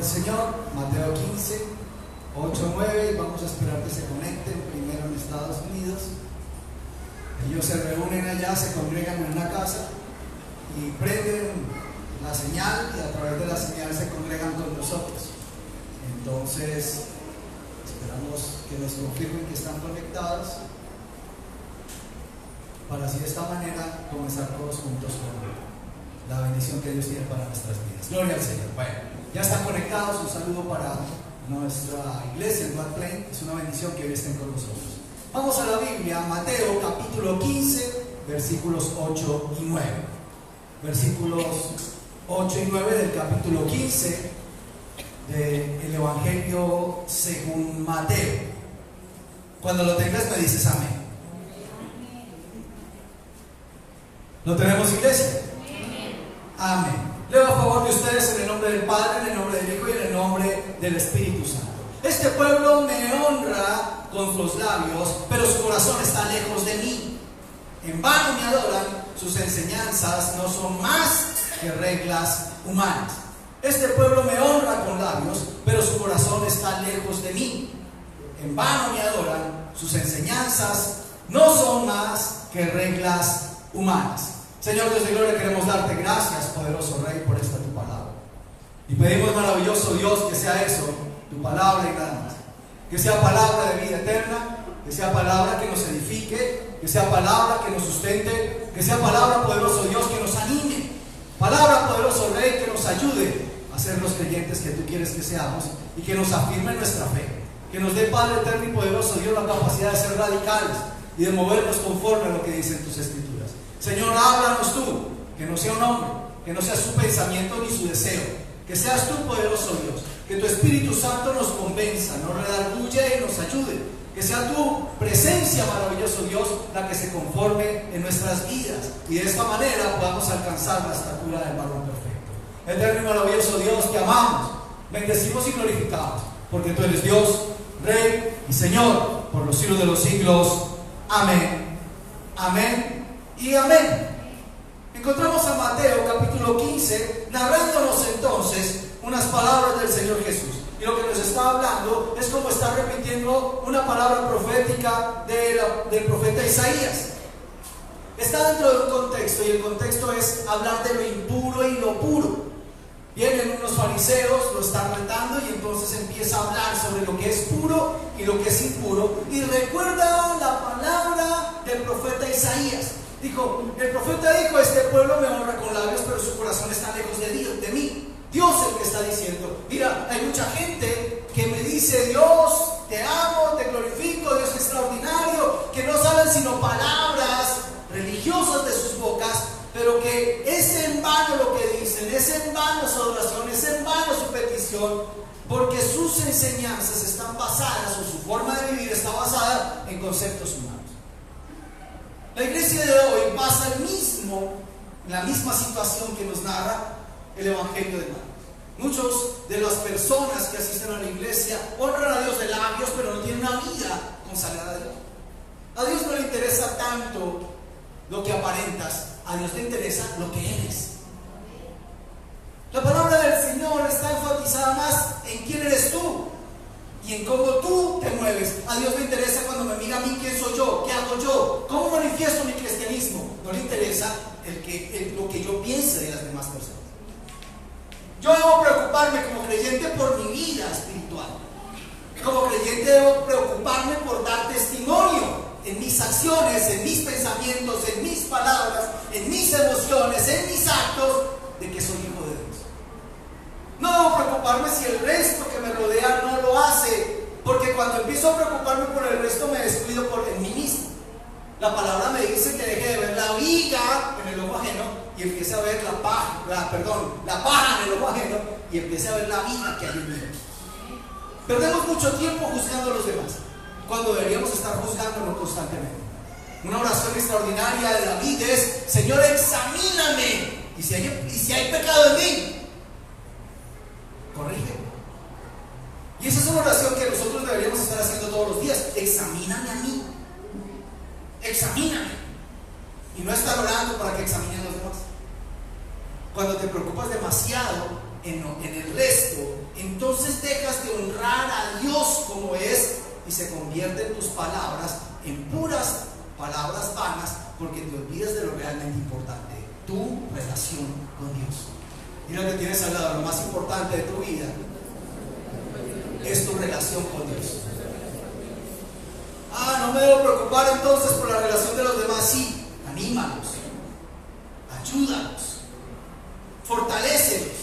El Señor, Mateo 15, 8, 9, y vamos a esperar que se conecten primero en Estados Unidos. Ellos se reúnen allá, se congregan en una casa y prenden la señal, y a través de la señal se congregan con nosotros. Entonces esperamos que nos confirmen que están conectados, para así de esta manera comenzar todos juntos con la bendición que Dios tiene para nuestras vidas. Gloria al Señor. Bueno, ya están conectados. Un saludo para nuestra iglesia en Bad Plain. Es una bendición que hoy estén con nosotros. Vamos a la Biblia, Mateo capítulo 15, versículos 8 y 9. Versículos 8 y 9 del capítulo 15 del Evangelio según Mateo. Cuando lo tengas me dices amén. ¿Lo tenemos, iglesia? Amén. Leo a favor de ustedes en el nombre del Padre, en el nombre del Hijo y en el nombre del Espíritu Santo. Este pueblo me honra con sus labios, pero su corazón está lejos de mí. En vano me adoran, sus enseñanzas no son más que reglas humanas. Este pueblo me honra con labios, pero su corazón está lejos de mí. En vano me adoran, sus enseñanzas no son más que reglas humanas. Señor Dios de gloria, queremos darte gracias, poderoso Rey, por esta tu palabra. Y pedimos, maravilloso Dios, que sea eso, tu palabra y nada más. Que sea palabra de vida eterna, que sea palabra que nos edifique, que sea palabra que nos sustente, que sea palabra, poderoso Dios, que nos anime. Palabra, poderoso Rey, que nos ayude a ser los creyentes que tú quieres que seamos y que nos afirme nuestra fe. Que nos dé, Padre eterno y poderoso Dios, la capacidad de ser radicales y de movernos conforme a lo que dicen tus escrituras. Señor, háblanos tú, que no sea un hombre, que no sea su pensamiento ni su deseo, que seas tú, poderoso Dios, que tu Espíritu Santo nos convenza, nos redarguye y nos ayude, que sea tu presencia, maravilloso Dios, la que se conforme en nuestras vidas, y de esta manera podamos alcanzar la estatura del varón perfecto. Eterno y maravilloso Dios, te amamos, bendecimos y glorificamos, porque tú eres Dios, Rey y Señor, por los siglos de los siglos. Amén, amén y amén. Encontramos a Mateo capítulo 15 narrándonos entonces unas palabras del Señor Jesús, y lo que nos está hablando es como está repitiendo una palabra profética del profeta Isaías. Está dentro de un contexto, y el contexto es hablar de lo impuro y lo puro. Vienen unos fariseos, lo están retando, y entonces empieza a hablar sobre lo que es puro y lo que es impuro, y recuerda la palabra del profeta Isaías. Dijo, el profeta dijo, este pueblo me honra con labios, pero su corazón está lejos de mí. Dios es el que está diciendo, mira, hay mucha gente que me dice, Dios, te amo, te glorifico, Dios es extraordinario, que no saben sino palabras religiosas de sus bocas, pero que es en vano lo que dicen, es en vano su adoración, es en vano su petición, porque sus enseñanzas están basadas, o su forma de vivir está basada en conceptos humanos. La iglesia de hoy pasa la misma situación que nos narra el Evangelio de Marcos. Muchos de las personas que asisten a la iglesia honran a Dios de labios, pero no tienen una vida consagrada a Dios. A Dios no le interesa tanto lo que aparentas, a Dios le interesa lo que eres. La palabra del Señor está enfatizada más en quién eres tú y en cómo tú te mueves. A Dios le interesa cuando me mira a mí, quién soy yo, qué hago yo, cómo manifiesto mi cristianismo. No le interesa lo que yo piense de las demás personas. Yo debo preocuparme como creyente por mi vida espiritual. Como creyente debo preocuparme por dar testimonio en mis acciones, en mis pensamientos, en mis palabras, en mis emociones, en mis actos, de que soy hijo de Dios. No debo preocuparme si el resto que me rodea no lo hace, porque cuando empiezo a preocuparme por el resto me descuido en mí mismo. La palabra me dice que deje de ver la viga en el ojo ajeno y empiece a ver la paja en el ojo ajeno, y empiece a ver la viga que hay en mí. Perdemos mucho tiempo juzgando a los demás, cuando deberíamos estar juzgándonos constantemente. Una oración extraordinaria de David es: Señor, examíname, y si hay pecado en mí, corrígeme. Y esa es una oración que nosotros deberíamos estar haciendo todos los días. Examíname a mí, examíname, y no estar orando para que examinen a los demás. Cuando te preocupas demasiado en el resto, en palabras en puras palabras vanas, porque te olvidas de lo realmente importante, tu relación con Dios. Mira que tienes al lado, lo más importante de tu vida es tu relación con Dios. No me debo preocupar entonces por la relación de los demás. Sí, anímalos, ayúdalos, fortalécelos.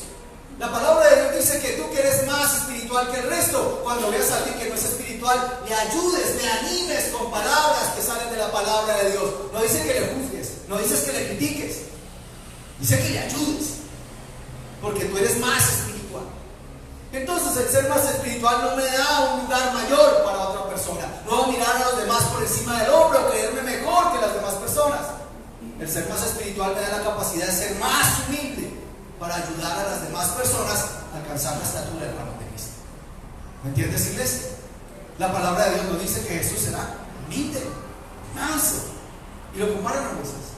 La palabra de Dios dice que tú, que eres más espiritual que el resto, cuando veas a alguien que no es espiritual, le ayudes, le animes con palabras que salen de la palabra de Dios. No dice que le juzgues, no dices que le critiques, dice que le ayudes, porque tú eres más espiritual. Entonces el ser más espiritual no me da un lugar mayor para otra persona. No voy a mirar a los demás por encima del hombro o creerme mejor que las demás personas. El ser más espiritual me da la capacidad de ser más humilde para ayudar a las demás personas a alcanzar la estatura del varón de Cristo. ¿Me entiendes, iglesia? La palabra de Dios nos dice que Jesús será humilde, manso, y lo comparan a Moisés.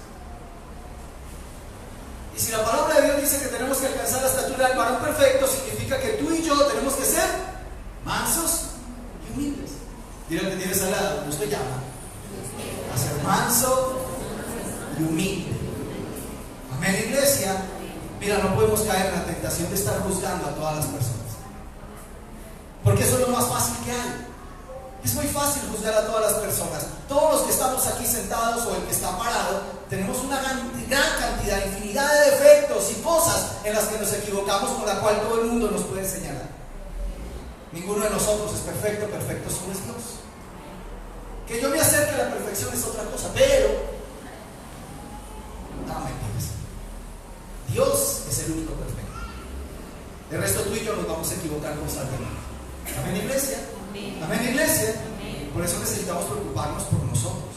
Y si la palabra de Dios dice que tenemos que alcanzar la estatura del varón perfecto, significa que tú y yo tenemos que ser mansos y humildes. Dile al que tienes al lado, Dios te llama a ser manso y humilde. Amén, iglesia. Mira, no podemos caer en la tentación de estar juzgando a todas las personas, porque eso es lo más fácil que hay. Es muy fácil juzgar a todas las personas. Todos los que estamos aquí sentados o el que está parado, tenemos una gran cantidad, infinidad de defectos y cosas en las que nos equivocamos, con la cual todo el mundo nos puede señalar. Ninguno de nosotros es perfecto, perfecto solo es Dios. Que yo me acerque a la perfección es otra cosa, pero no me entiendes. Dios es el único perfecto. De resto, tú y yo nos vamos a equivocar constantemente. Amén, iglesia. Amén, iglesia. Por eso necesitamos preocuparnos por nosotros,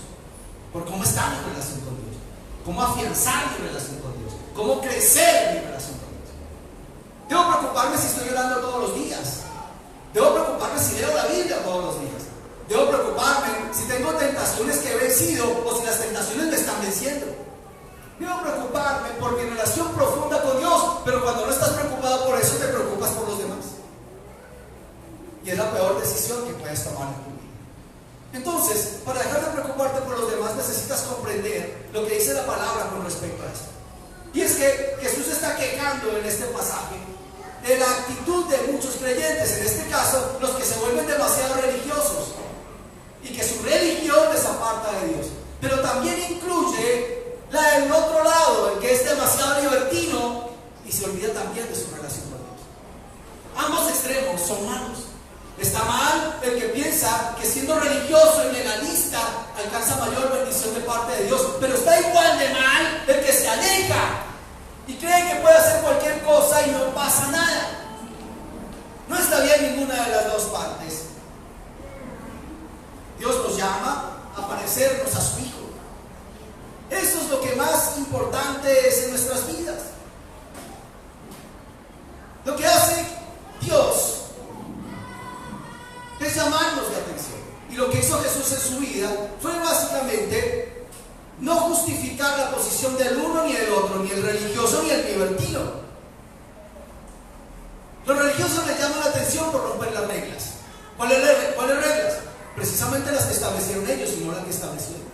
por cómo está mi relación con Dios, cómo afianzar mi relación con Dios, cómo crecer en mi relación con Dios. Debo preocuparme si estoy orando todos los días. Debo preocuparme si leo la Biblia todos los días. Debo preocuparme si tengo tentaciones que he vencido o si las tentaciones me están venciendo. Debo preocuparme por mi relación profunda con Dios, pero cuando no estás preocupado por eso, te preocupas por los demás. Y es la peor decisión que puedes tomar en tu vida. Entonces, para dejar de preocuparte por los demás, necesitas comprender lo que dice la palabra con respecto a esto. Y es que Jesús está quejando en este pasaje de la actitud de muchos creyentes, en este caso, los que se vuelven demasiado religiosos y que su religión les aparta de Dios. Pero también incluye la del otro lado, el que es demasiado libertino y se olvida también de su relación con Dios. Ambos extremos son malos. Está mal el que piensa que siendo religioso y legalista alcanza mayor bendición de parte de Dios, pero está igual de mal el que se aleja y cree que puede hacer cualquier cosa y no pasa nada. No está bien ninguna de las dos partes. Dios nos llama a parecernos a su Hijo. Eso es lo que más importante es en nuestras vidas. Lo que hace Dios es llamarnos la atención. Y lo que hizo Jesús en su vida fue básicamente no justificar la posición del uno ni del otro, ni el religioso ni el libertino. Los religiosos les llaman la atención por romper las reglas. ¿Cuáles reglas? Precisamente las que establecieron ellos y no las que estableció Dios.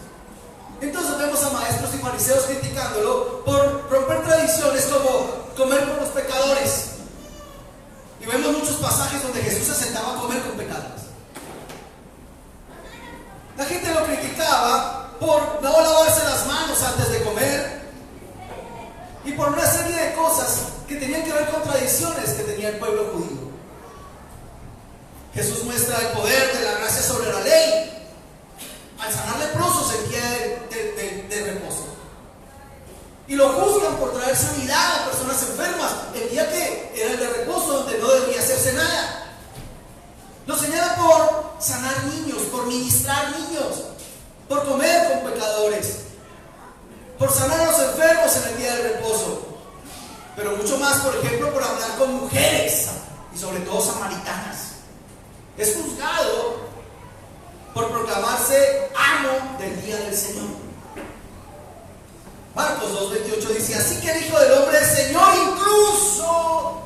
Entonces vemos a maestros y fariseos criticándolo por romper tradiciones como comer con los pecadores. Y vemos muchos pasajes donde Jesús se sentaba a comer con pecadores. La gente lo criticaba por no lavarse las manos antes de comer y por una serie de cosas que tenían que ver con tradiciones que tenía el pueblo judío. Jesús muestra el poder de la gracia sobre la ley al sanar leprosos el día de reposo. Y lo juzgan por traer sanidad a personas enfermas el día que era el de reposo, donde no debía hacerse nada. Lo señala por sanar niños, por ministrar niños, por comer con pecadores, por sanar a los enfermos en el día del reposo. Pero mucho más, por ejemplo, por hablar con mujeres y sobre todo samaritanas. Es juzgado por proclamarse amo del día del Señor. Marcos 2:28 dice: así que el Hijo del Hombre es Señor incluso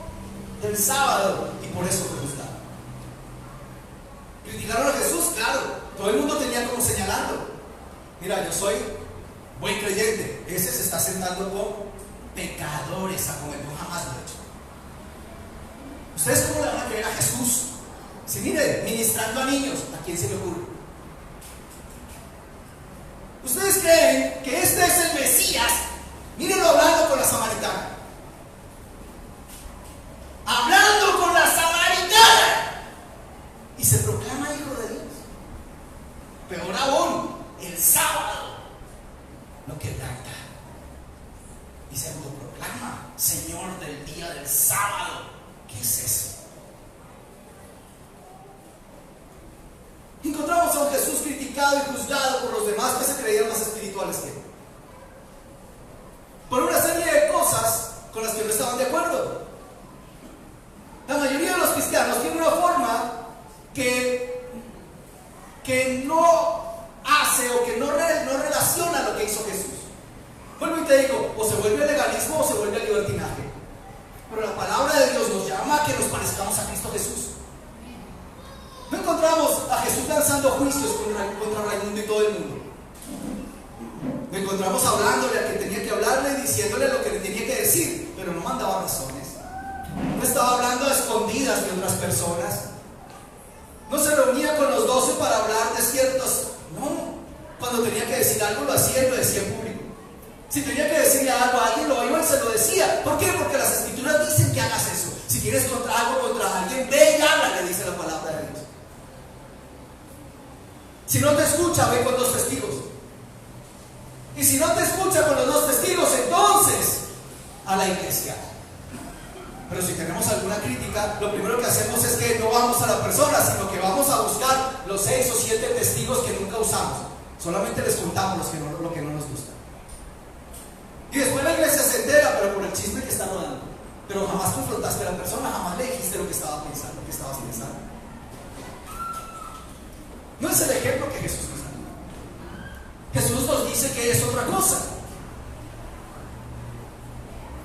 del sábado, y por eso fue juzgado. ¿Criticaron a Jesús? Claro, Todo el mundo tenía como señalando. Mira, yo soy buen creyente. Ese se está sentando con pecadores a comer. Yo jamás lo he hecho. ¿Ustedes cómo le van a creer a Jesús? Si mire, ministrando a niños, ¿a quién se le ocurre? ¿Ustedes creen que este es el Mesías? Mírenlo hablando con la samaritana. Hablando con la samaritana. Y se proclama hijo de Dios. Peor aún, el sábado lo quebranta. Y se autoproclama Señor del día del sábado. ¿Qué es eso? Encontramos a un Jesús criticado y juzgado por los demás que se creían más espirituales que él, por una serie de cosas con las que no estaban de acuerdo. La mayoría de los cristianos tienen una forma que no hace o que no relaciona lo que hizo Jesús. Vuelvo y te digo, o se vuelve legalismo o se vuelve libertinaje. Pero la palabra de Dios nos llama a que nos parezcamos a Cristo Jesús. No encontramos a Jesús lanzando juicios contra Raimundo y todo el mundo. Lo encontramos hablándole a quien tenía que hablarle y diciéndole lo que le tenía que decir, pero no mandaba razones. No estaba hablando a escondidas de otras personas. No se reunía con los 12 para hablar de ciertos. No, cuando tenía que decir algo lo hacía y lo decía en público. Si tenía que decirle algo a alguien, lo iba y se lo decía. ¿Por qué? Porque las escrituras dicen que hagas eso. Si tienes algo contra alguien, ve y habla, le dice la palabra de Dios. Si no te escucha, ve con 2 testigos. Y si no te escucha con los 2 testigos, entonces a la iglesia. Pero si tenemos alguna crítica, lo primero que hacemos es que no vamos a la persona, sino que vamos a buscar los 6 o 7 testigos que nunca usamos. Solamente les contamos lo que no nos gusta. Y después la iglesia se entera, pero por el chisme que está rodando. Pero jamás confrontaste a la persona, jamás le dijiste lo que estabas pensando. No es el ejemplo que Jesús nos da. Jesús nos dice que es otra cosa.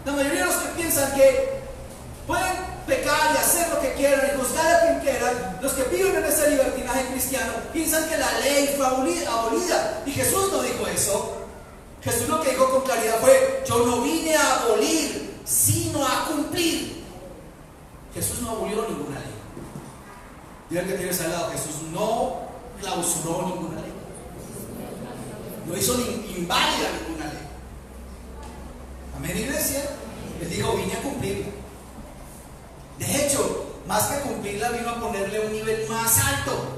La mayoría de los que piensan que pueden pecar y hacer lo que quieran y juzgar a quien quieran, los que viven en ese libertinaje cristiano, piensan que la ley fue abolida. Y Jesús no dijo eso. Jesús lo que dijo con claridad fue: yo no vine a abolir, sino a cumplir. Jesús no abolió ninguna ley. Diga que tienes al lado, Jesús no clausuró ninguna ley. No hizo inválida ninguna ley. Amén, iglesia. Él dijo: vine a cumplirla. De hecho, más que cumplirla, vino a ponerle un nivel más alto.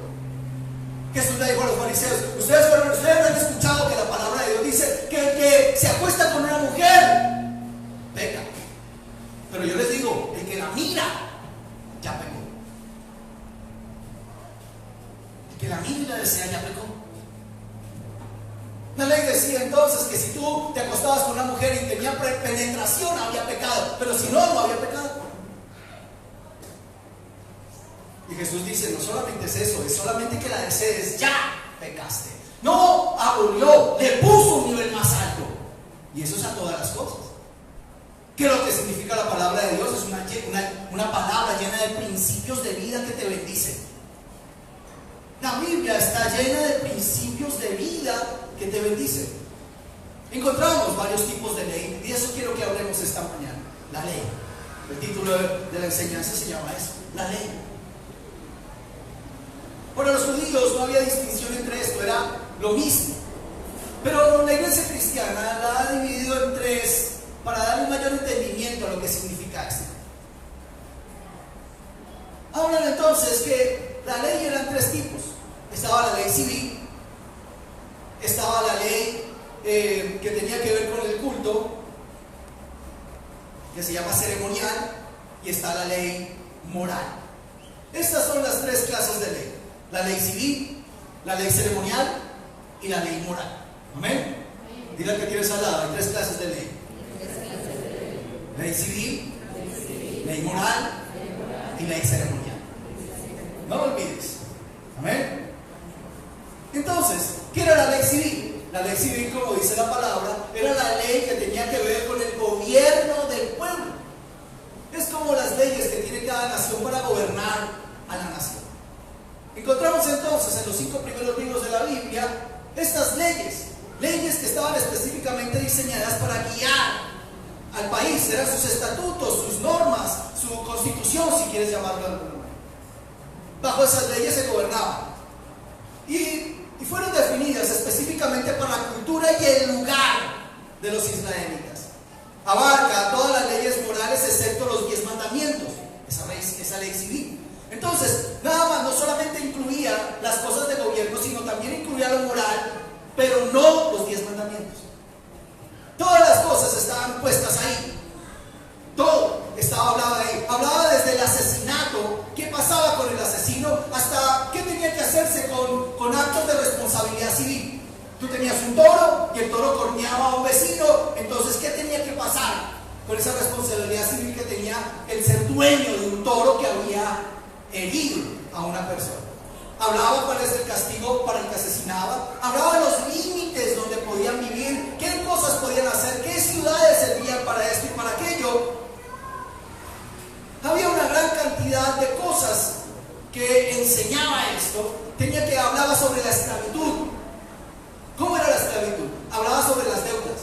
Jesús le dijo a los fariseos: ustedes han escuchado que la palabra de Dios dice que el que se acuesta con una mujer peca. Pero yo les digo, el que la mira ya pecó. El que la mira y la desea ya pecó. La ley decía entonces que si tú te acostabas con una mujer y tenía penetración, había pecado. Pero si no, no había pecado. Y Jesús dice: no solamente es eso, es solamente que la desees, ya pecaste. No abolió, le puso un nivel más alto. Y eso es a todas las cosas. ¿Qué es lo que significa la palabra de Dios? Es una palabra llena de principios de vida que te bendice. La Biblia está llena de principios de vida que te bendicen. Encontramos varios tipos de ley, y de eso quiero que hablemos esta mañana. La ley. El título de la enseñanza se llama eso, la ley. Para los judíos no había distinción entre esto, era lo mismo. Pero la iglesia cristiana la ha dividido en 3 para dar un mayor entendimiento a lo que significa esto. Hablan entonces que la ley eran 3 tipos. Estaba la ley civil, estaba la ley que tenía que ver con el culto, que se llama ceremonial, y está la ley moral. Estas son las 3 clases de ley: la ley civil, la ley ceremonial y la ley moral. ¿Amén? Diga que tienes al lado, hay 3 clases de ley: ley civil, ley moral y ley ceremonial. No lo olvides. ¿Amén? Entonces, ¿qué era la ley civil? La ley civil, como dice la palabra, era la ley que tenía que ver con el gobierno del pueblo. Es como las leyes que tiene cada nación para gobernar a la nación. Encontramos entonces en los 5 primeros libros de la Biblia estas leyes que estaban específicamente diseñadas para guiar al país. Eran sus estatutos, sus normas, su constitución, si quieres llamarlo de alguna manera. Bajo esas leyes se gobernaba. Y fueron definidas específicamente para la cultura y el lugar de los israelitas. Abarca todas las leyes morales excepto los 10 mandamientos, esa ley civil. Entonces, nada más, no solamente incluía las cosas de gobierno, sino también incluía lo moral, pero no los 10 mandamientos. Todas las cosas estaban puestas ahí. Todo estaba hablado ahí. Hablaba desde el asesinato, qué pasaba con el asesino, hasta qué tenía que hacerse con actos de responsabilidad civil. Tú tenías un toro y el toro corneaba a un vecino, entonces ¿qué tenía que pasar con esa responsabilidad civil que tenía el ser dueño de un toro que había herido a una persona? Hablaba cuál es el castigo para el que asesinaba, hablaba de los límites donde podían vivir, qué cosas podían hacer, qué ciudades servían para esto y para aquello. Había una gran cantidad de cosas que enseñaba esto. Hablaba sobre la esclavitud. ¿Cómo era la esclavitud? Hablaba sobre las deudas,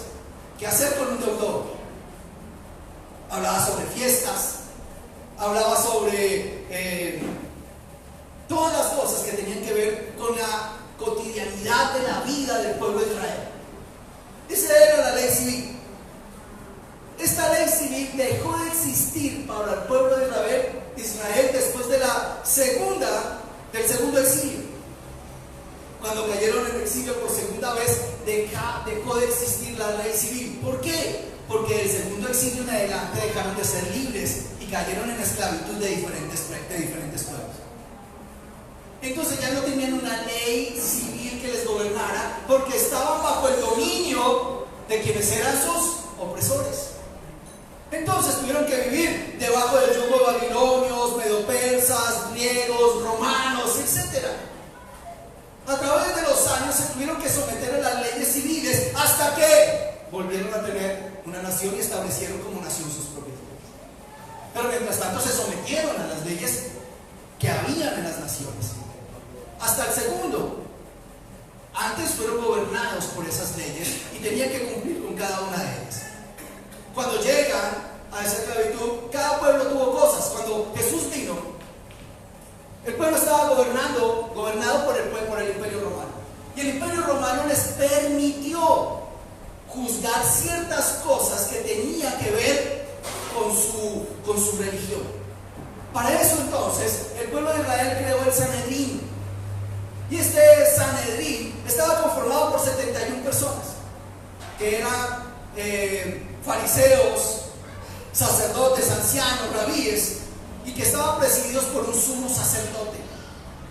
qué hacer con un deudor. Hablaba sobre fiestas, hablaba sobre todas las cosas que tenían que ver con la cotidianidad de la vida del pueblo de Israel. Esa era la ley civil. Esta ley civil dejó de existir para el pueblo de Israel después de del segundo exilio. Cuando cayeron en exilio por segunda vez, dejó de existir la ley civil. ¿Por qué? Porque del segundo exilio en adelante dejaron de ser libres y cayeron en esclavitud de diferentes pueblos. Entonces ya no tenían una ley civil que les gobernara, porque estaban bajo el dominio de quienes eran sus opresores. Entonces tuvieron que vivir debajo del yugo de babilonios, medopersas, griegos, romanos, etc. A través de los años se tuvieron que someter a las leyes civiles hasta que volvieron a tener una nación y establecieron como nación sus propias leyes. Pero mientras tanto se sometieron a las leyes que habían en las naciones. Hasta el segundo. Antes fueron gobernados por esas leyes y tenían que cumplir con cada una de ellas. Cuando llegan a esa esclavitud, cada pueblo tuvo cosas. Cuando Jesús vino, el pueblo estaba gobernado por el Imperio Romano. Y el Imperio Romano les permitió juzgar ciertas cosas que tenían que ver con su religión. Para eso entonces, el pueblo de Israel creó el Sanedrín. Y este Sanedrín estaba conformado por 71 personas, que eran fariseos, sacerdotes, ancianos, rabíes, y que estaban presididos por un sumo sacerdote.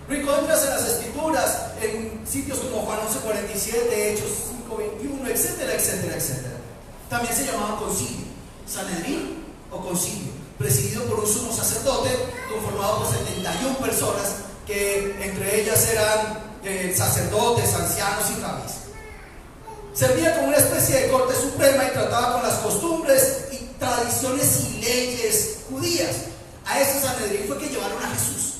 Lo encuentras en las escrituras, en sitios como Juan 11:47, Hechos 5:21, etcétera, etcétera, etcétera. También se llamaba concilio, Sanedrín o concilio, presidido por un sumo sacerdote, conformado por 71 personas, que entre ellas eran sacerdotes, ancianos y rabíes. Servía como una especie de corte suprema y trataba con las costumbres y tradiciones y leyes judías. A ese Sanedrín fue que llevaron a Jesús.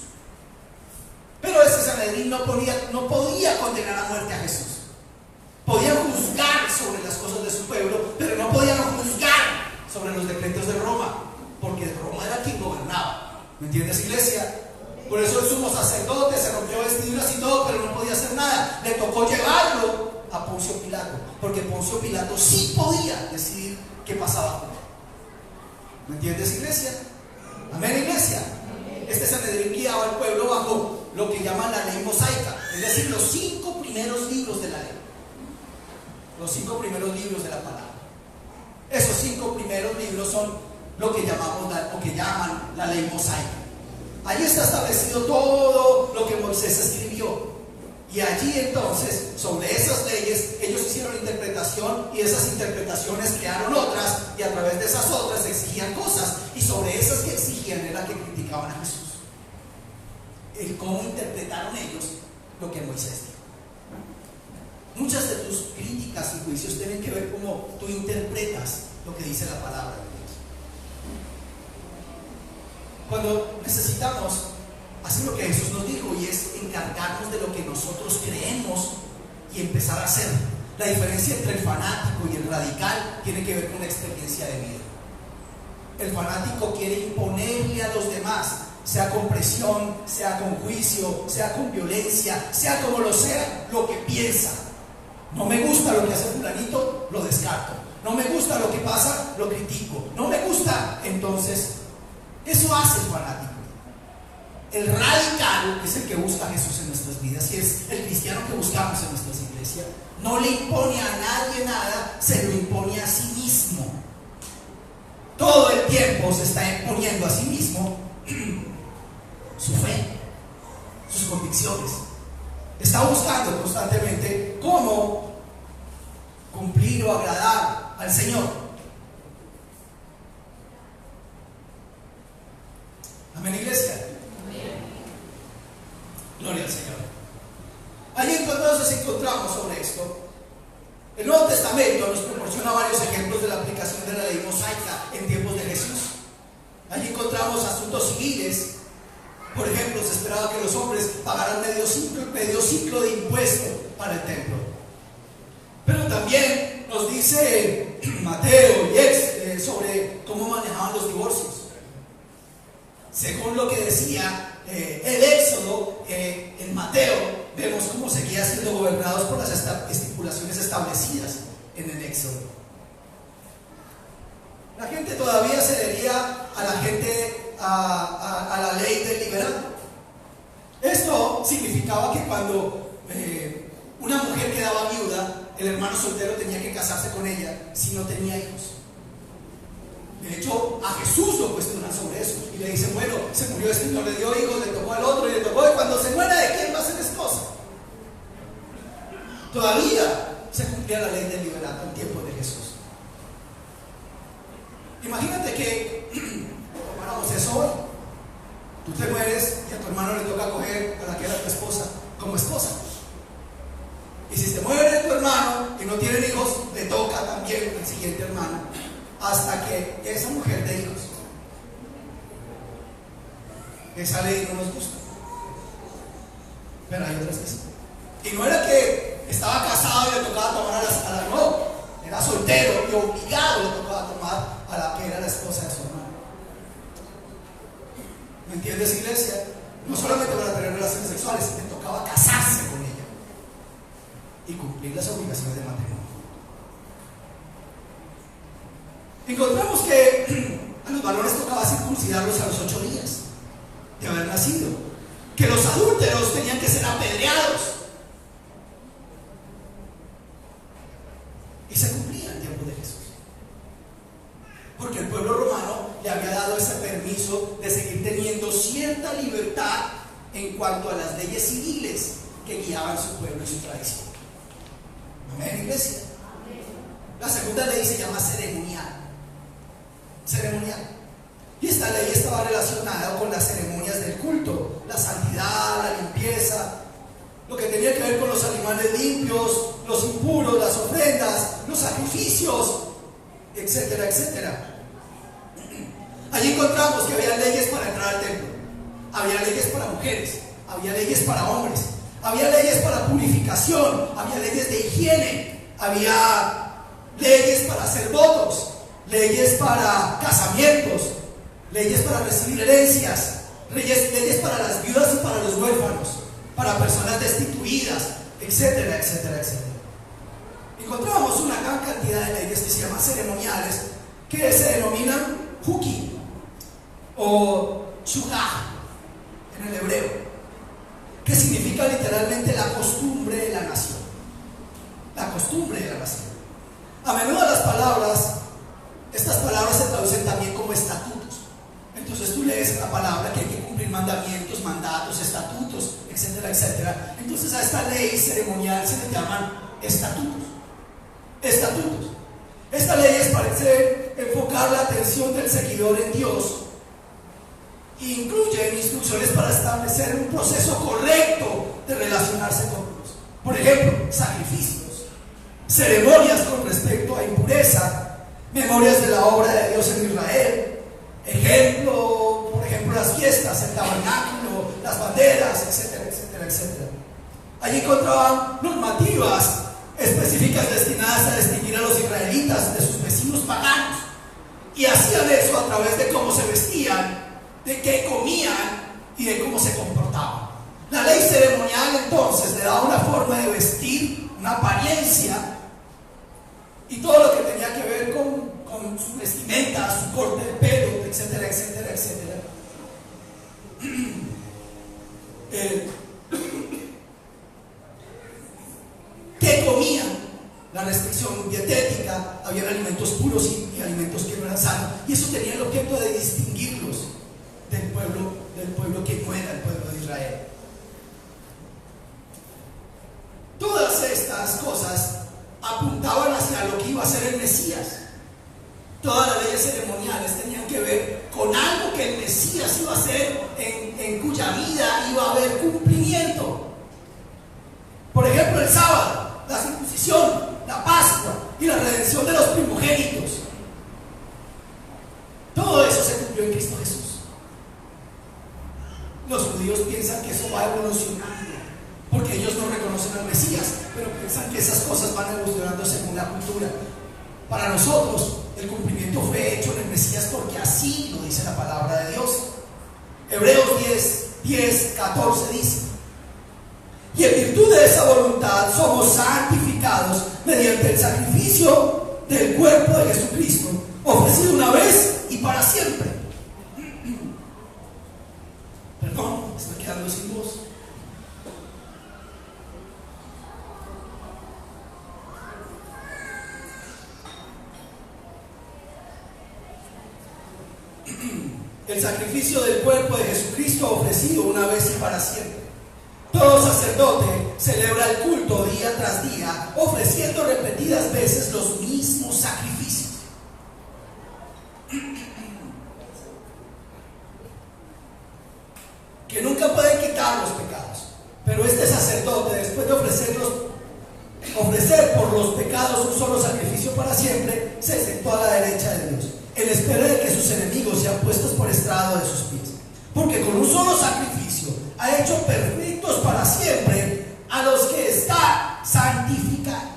Pero ese Sanedrín no podía condenar a muerte a Jesús. Podían juzgar sobre las cosas de su pueblo, pero no podían juzgar sobre los decretos de Roma, porque Roma era quien gobernaba. ¿Me entiendes, iglesia? Por eso el sumo sacerdote se rompió vestiduras y todo, pero no podía hacer nada. Le tocó llevarlo a Poncio Pilato, porque Poncio Pilato sí podía decidir qué pasaba con él. ¿Me entiendes, iglesia? Amén, iglesia. Este Sanedrín guiaba al pueblo bajo lo que llaman la ley mosaica, es decir, los 5 primeros libros de la ley, los 5 primeros libros de la palabra. Esos 5 primeros libros son lo que llaman la ley mosaica. Allí está establecido todo lo que Moisés escribió. Y allí entonces, sobre esas leyes, ellos hicieron interpretación, y esas interpretaciones crearon otras, y a través de esas otras exigían cosas, y sobre esas que exigían era que criticaban a Jesús. El cómo interpretaron ellos lo que Moisés dijo. Muchas de tus críticas y juicios tienen que ver cómo tú interpretas lo que dice la palabra de Dios. Cuando necesitamos hacer lo que Jesús nos dijo, y es encargarnos de lo que nosotros creemos y empezar a hacer. La diferencia entre el fanático y el radical tiene que ver con la experiencia de vida. El fanático quiere imponerle a los demás, sea con presión, sea con juicio, sea con violencia, sea como lo sea, lo que piensa. No me gusta lo que hace fulanito, lo descarto. No me gusta lo que pasa, lo critico. No me gusta, entonces, eso hace el fanático. El radical es el que busca a Jesús en nuestras vidas, y es el cristiano que buscamos en nuestras iglesias. No le impone a nadie nada, se lo impone a sí mismo. Todo el tiempo se está imponiendo a sí mismo su fe, sus convicciones. Está buscando constantemente cómo cumplir o agradar al Señor. Amén, iglesia. Amén. Gloria al Señor. Allí entonces encontramos sobre esto. El Nuevo Testamento nos proporciona varios ejemplos de la aplicación de la ley mosaica en tiempos de Jesús. Allí encontramos asuntos civiles. Por ejemplo, se esperaba que los hombres pagaran medio ciclo de impuesto para el templo. Pero también nos dice Mateo y sobre cómo manejaban los divorcios. Según lo que decía el Éxodo, en Mateo vemos cómo seguía siendo gobernados por las estipulaciones establecidas en el Éxodo. La gente todavía se adhería a la ley del liberado. Esto significaba que cuando una mujer quedaba viuda, el hermano soltero tenía que casarse con ella si no tenía hijos. De hecho, a Jesús lo cuestionan sobre eso y le dicen: bueno, se murió este y no le dio hijos, le tocó al otro y le tocó, y cuando se muera, ¿de quién va a ser esposa? Todavía se cumplía la ley del liberato en tiempo de Jesús. Imagínate que comparamos eso hoy. Tú te mueres y a tu hermano le toca coger a la que era tu esposa como esposa. Y si se muere tu hermano y no tienen hijos, le toca también al siguiente hermano, hasta que esa mujer dé hijos. Esa ley no nos gusta, pero hay otras que sí. Y no era que estaba casado y le tocaba tomar a la no, era soltero y obligado le tocaba tomar a la que era la esposa de su hermano. ¿Me entiendes, iglesia? No solamente para tener relaciones sexuales, le tocaba casarse con ella y cumplir las obligaciones de matrimonio. Encontramos que a los varones tocaba circuncidarlos a los 8 días de haber nacido, que los adúlteros tenían que ser apedreados, y se cumplía en tiempo de Jesús, porque el pueblo romano le había dado ese permiso de seguir teniendo cierta libertad en cuanto a las leyes civiles que guiaban su pueblo y su tradición. Amén, iglesia. La segunda ley se llama ceremonial. Y esta ley estaba relacionada con las ceremonias del culto, la santidad, la limpieza, lo que tenía que ver con los animales limpios, los impuros, las ofrendas, los sacrificios, etcétera, etcétera. Allí encontramos que había leyes para entrar al templo, había leyes para mujeres, había leyes para hombres, había leyes para purificación, había leyes de higiene, había leyes para hacer votos, leyes para casamientos, leyes para recibir herencias, leyes para las viudas y para los huérfanos, para personas destituidas, etcétera, etcétera, etcétera. Encontramos una gran cantidad de leyes que se llaman ceremoniales, que se denominan huki o shugah en el hebreo, que significa literalmente la costumbre de la nación. La costumbre de la nación. A menudo estas palabras se traducen también como estatutos. Entonces tú lees la palabra que hay que cumplir mandamientos, mandatos, estatutos, etcétera, etcétera. Entonces a esta ley ceremonial se le llaman estatutos. Estatutos. Estas leyes parecen enfocar la atención del seguidor en Dios e incluyen instrucciones para establecer un proceso correcto de relacionarse con Dios. Por ejemplo, sacrificios, ceremonias con respecto a impureza, memorias de la obra de Dios en Israel, por ejemplo, las fiestas, el tabernáculo, las banderas, etcétera, etcétera, etcétera. Allí encontraban normativas específicas destinadas a distinguir a los israelitas de sus vecinos paganos. Y hacían eso a través de cómo se vestían, de qué comían y de cómo se comportaban. La ley ceremonial entonces le daba una forma de vestir, una apariencia y todo lo que tenía que ver con su vestimenta, su corte de pelo, etcétera, etcétera, etcétera. ¿Qué comían? La restricción dietética, había alimentos puros y alimentos que no eran sanos, y eso tenía el objeto de distinguirlos del pueblo que no era el pueblo de Israel. Todas estas cosas apuntaban hacia lo que iba a ser el Mesías. Todas las leyes ceremoniales tenían que ver con algo que el Mesías iba a hacer, en cuya vida iba a haber cumplimiento. Por ejemplo, el sábado, la circuncisión, la Pascua y la redención de los primogénitos. Todo eso se cumplió en Cristo Jesús. Los judíos piensan que eso va evolucionando, porque ellos no reconocen al Mesías, pero piensan que esas cosas van evolucionando según la cultura. Para nosotros, el cumplimiento fue hecho en el Mesías, porque así lo dice la palabra de Dios. Hebreos 10, 14 dice: y en virtud de esa voluntad somos santificados mediante el sacrificio del cuerpo de Jesucristo, ofrecido una vez y para siempre. Perdón, estoy quedando sin voz. El sacrificio del cuerpo de Jesucristo ofrecido una vez y para siempre. Todo sacerdote celebra el culto día tras día, ofreciendo repetidas veces los mismos sacrificios. Que nunca pueden quitar los pecados. Pero este sacerdote, después de ofrecer por los pecados un solo sacrificio para siempre, se sentó a la derecha de Dios, en espera de que sus enemigos sean puestos por estrado de sus pies. Porque con un solo sacrificio ha hecho perfectos para siempre a los que está santificando.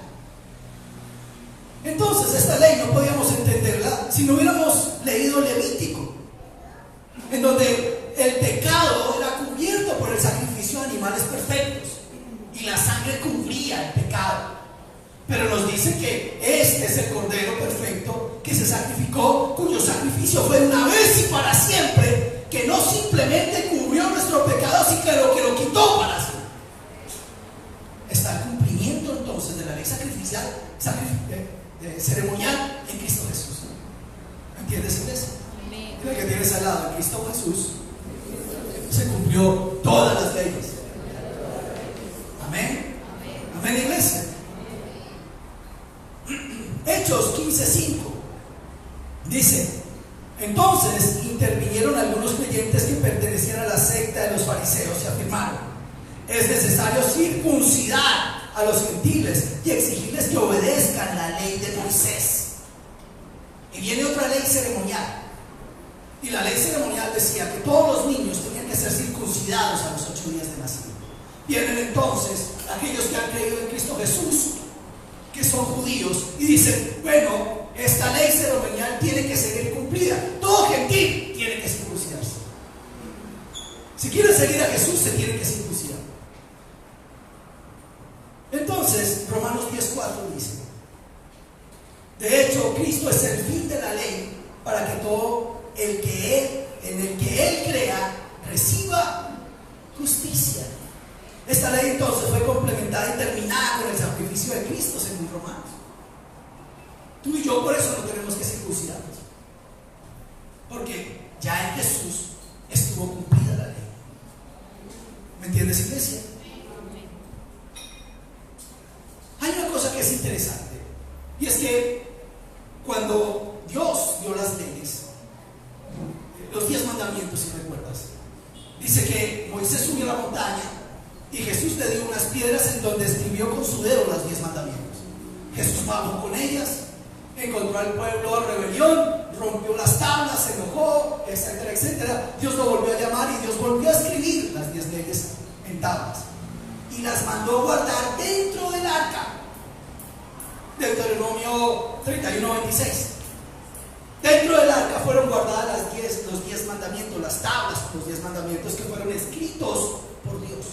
Entonces esta ley no podíamos entenderla si no hubiéramos leído Levítico, en donde el pecado era cubierto por el sacrificio de animales perfectos y la sangre cubría el pecado. Pero nos dice que este es el Cordero perfecto que se sacrificó, cuyo sacrificio fue una vez y para siempre, que no simplemente cubrió nuestro pecado, sino que lo quitó para siempre. Está el cumplimiento entonces de la ley sacrificial, ceremonial en Cristo Jesús. ¿Entiendes, iglesia? Dile que tienes al lado, en Cristo Jesús se cumplió todas las leyes. Amén. Amén, iglesia. Hechos 15:5 dice: entonces intervinieron algunos creyentes que pertenecían a la secta de los fariseos y afirmaron: es necesario circuncidar a los gentiles y exigirles que obedezcan la ley de Moisés. Y viene otra ley ceremonial, y la ley ceremonial decía que todos los niños tenían que ser circuncidados a los 8 días de nacimiento. Vienen entonces aquellos que han creído en Cristo Jesús, que son judíos, y dicen: bueno, esta ley ceremonial tiene que ser cumplida. Todo gentil tiene que circuncidarse. Si quieren seguir a Jesús, se tiene que circuncidar. Entonces, Romanos 10:4 dice: de hecho, Cristo es el fin de la ley para que todo en el que Él crea reciba justicia. Esta ley entonces fue complementada y terminada con el sacrificio de Cristo, según Romanos. Tú y yo por eso no tenemos que circuncidarnos, porque ya en Jesús estuvo cumplida la ley. ¿Me entiendes, iglesia? Hay una cosa que es interesante, y es que cuando Dios dio las leyes, los 10 mandamientos, si recuerdas, dice que Moisés subió a la montaña y Jesús le dio unas piedras en donde escribió con su dedo los 10 mandamientos. Jesús bajó con ellas, encontró al pueblo en rebelión, rompió las tablas, se enojó, etcétera, etcétera. Dios lo volvió a llamar y Dios volvió a escribir las 10 leyes en tablas, y las mandó guardar dentro del arca. Deuteronomio 31:26. Dentro del arca fueron guardadas los 10 mandamientos, las tablas, los 10 mandamientos que fueron escritos por Dios.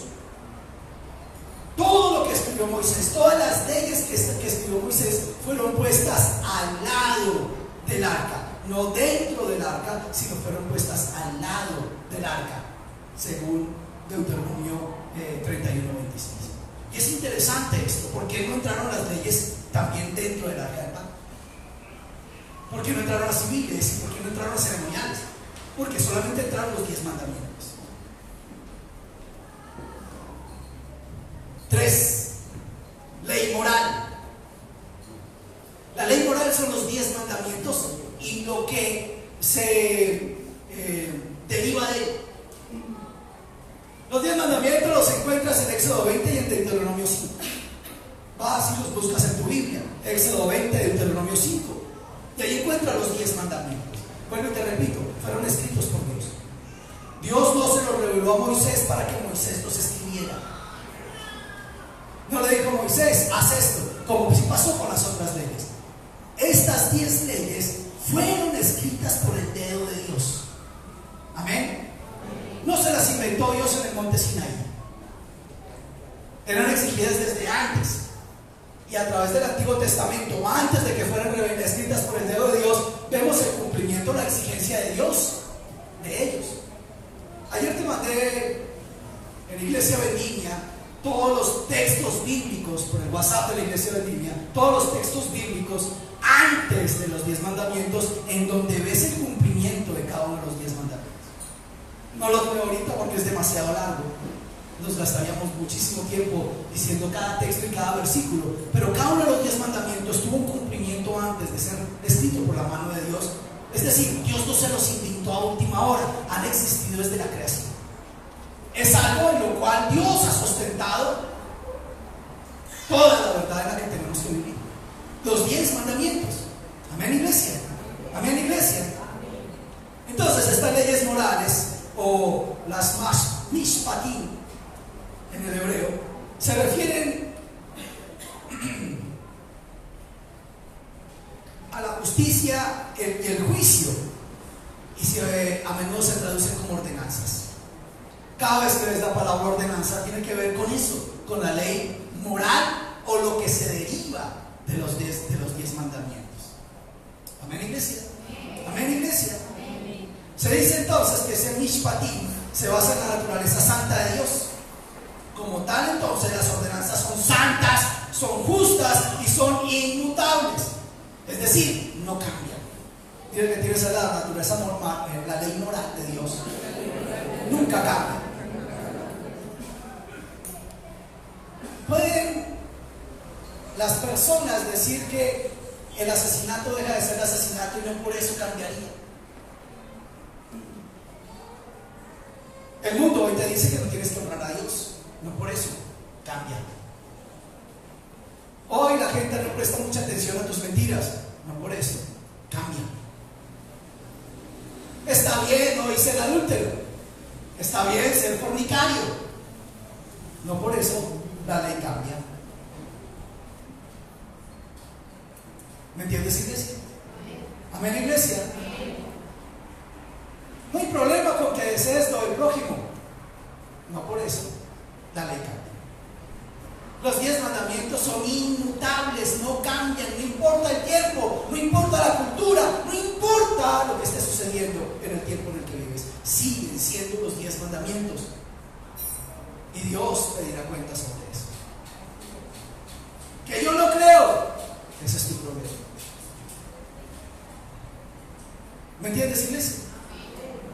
Todo lo que escribió Moisés, todas las leyes que escribió Moisés fueron puestas al lado del arca. No dentro del arca, sino fueron puestas al lado del arca, según Deuteronomio 31:26. Y es interesante esto. ¿Por qué no entraron las leyes también dentro del arca del pacto? ¿Por qué no entraron las civiles? ¿Por qué no entraron las ceremoniales? Porque solamente entraron los 10 mandamientos. 3. Ley moral. La ley moral son los 10 mandamientos y lo que se deriva de él. Los 10 mandamientos los encuentras en Éxodo 20 y en Deuteronomio 5. Vas y los buscas en tu Biblia. Éxodo 20, Deuteronomio 5. Y ahí encuentras los 10 mandamientos. Bueno, y te repito, fueron escritos por Dios. Dios no se los reveló a Moisés para que Moisés los escribiera. No le dijo a Moisés, haz esto, como si pasó con las otras leyes. Estas 10 leyes fueron escritas por el dedo de Dios. Amén. No se las inventó Dios en el monte Sinaí. Eran exigidas desde antes. Y a través del Antiguo Testamento, antes de que fueran escritas por el dedo de Dios, vemos el cumplimiento, la exigencia de Dios, de ellos. Ayer te mandé en Iglesia Vendimia todos los textos bíblicos, por el WhatsApp de la Iglesia Vendimia, todos los textos bíblicos antes de los 10 mandamientos, en donde ves el cumplimiento de cada uno de los 10 mandamientos. No los veo ahorita porque es demasiado largo. Nos gastaríamos muchísimo tiempo diciendo cada texto y cada versículo, pero cada uno de los 10 mandamientos tuvo un cumplimiento antes de ser escrito por la mano de Dios. Es decir, Dios no se los inventó a última hora, han existido desde la creación. Es algo en lo cual Dios ha sustentado toda la verdad en la que tenemos que vivir. Los 10 mandamientos. Amén, iglesia. Amén, iglesia. Entonces, estas leyes morales, o las mishpatim en el hebreo, se refieren a la justicia y el juicio, y a menudo se traducen como ordenanzas. Cada vez que ves la palabra ordenanza, tiene que ver con eso, con la ley moral o lo que se deriva de los 10 mandamientos. Amén, iglesia. Amén, iglesia. Se dice entonces que ese mishpatim se basa en la naturaleza santa de Dios. Como tal, entonces las ordenanzas son santas, son justas y son inmutables. Es decir, no cambian. Tiene que tienes la naturaleza normal, la ley moral de Dios. Nunca cambia. Pueden las personas decir que el asesinato deja de ser asesinato y no por eso cambiaría. El mundo hoy te dice que no tienes que honrar a Dios, no por eso cambia. Hoy la gente no presta mucha atención a tus mentiras, no por eso cambia. Está bien hoy ser adúltero, está bien ser fornicario, no por eso la ley cambia. ¿Me entiendes, iglesia? Amén, iglesia. No hay problema con que desees lo del prójimo, no por eso la ley cambia. Los 10 mandamientos son inmutables, no cambian, no importa el tiempo, no importa la cultura, no importa lo que esté sucediendo en el tiempo en el que vives, siguen siendo los 10 mandamientos. Y Dios pedirá cuenta sobre eso. Que yo no creo, ese es tu problema. ¿Me entiendes, iglesia?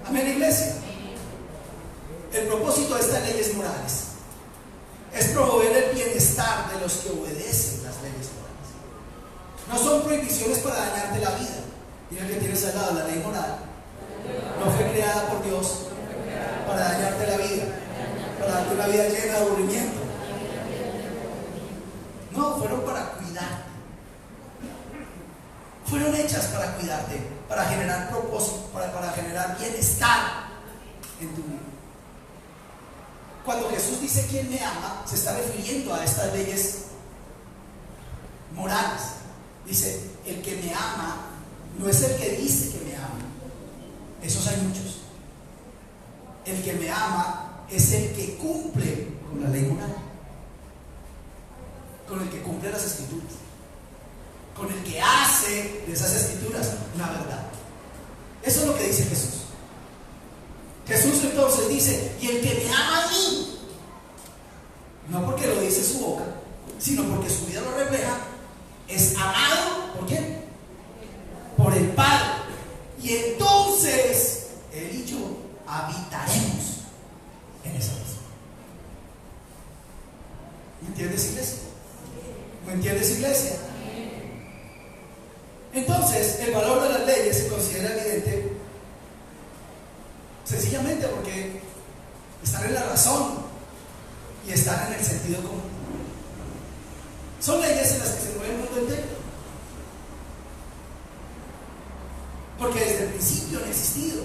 Amén, iglesia. El propósito de estas leyes morales es promover el bienestar de los que obedecen las leyes morales. No son prohibiciones para dañarte la vida. Mira que tienes al lado la ley moral. No fue creada por Dios para dañarte la vida, para darte una vida llena de aburrimiento. No, fueron para cuidarte. Fueron hechas para cuidarte, para generar propósito, para generar bienestar en tu vida. cuando Jesús dice quien me ama, se está refiriendo a estas leyes morales. Dice, el que me ama no es el que dice que me ama. Esos hay muchos. El que me ama es el que cumple con la ley moral, con el que cumple las escrituras, con el que hace de esas escrituras una verdad. Eso es lo que dice Jesús. Jesús entonces dice, y el que me ama a mí, no porque lo dice su boca, sino porque su vida lo refleja, es amado, ¿por quién? Por el Padre. Y entonces él y yo habitaremos en esa persona. ¿Me entiendes, iglesia? ¿Me entiendes, iglesia? Entonces, el valor de las leyes se considera evidente sencillamente porque están en la razón y están en el sentido común. Son leyes en las que se mueve el mundo entero, porque desde el principio han existido.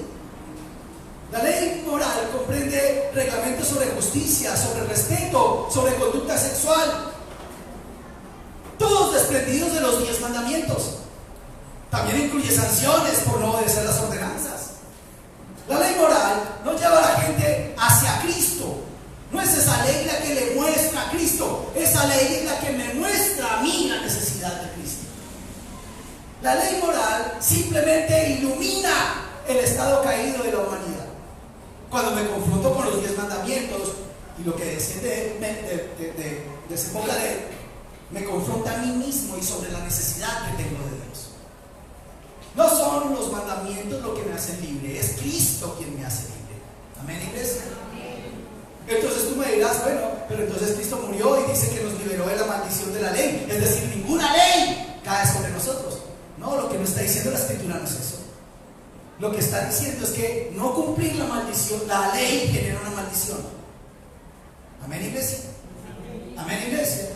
La ley moral comprende reglamentos sobre justicia, sobre respeto, sobre conducta sexual, todos desprendidos de los 10 mandamientos. También incluye sanciones por no obedecer las ordenanzas. La ley moral no lleva a la gente hacia Cristo. No es esa ley la que le muestra a Cristo. Esa ley es la que me muestra a mí la necesidad de Cristo. La ley moral simplemente ilumina el estado caído de la humanidad. Cuando me confronto con los 10 mandamientos y lo que desemboca de él, me confronta a mí mismo y sobre la necesidad que tengo de Dios. No son los mandamientos lo que me hacen libre, es Cristo quien me hace libre. Amén, iglesia. Entonces tú me dirás, bueno, pero entonces Cristo murió y dice que nos liberó de la maldición de la ley. Es decir, ninguna ley cae sobre nosotros. No, lo que nos está diciendo la Escritura no es eso. Lo que está diciendo es que no cumplir la maldición, la ley genera una maldición. Amén, iglesia. Amén, iglesia.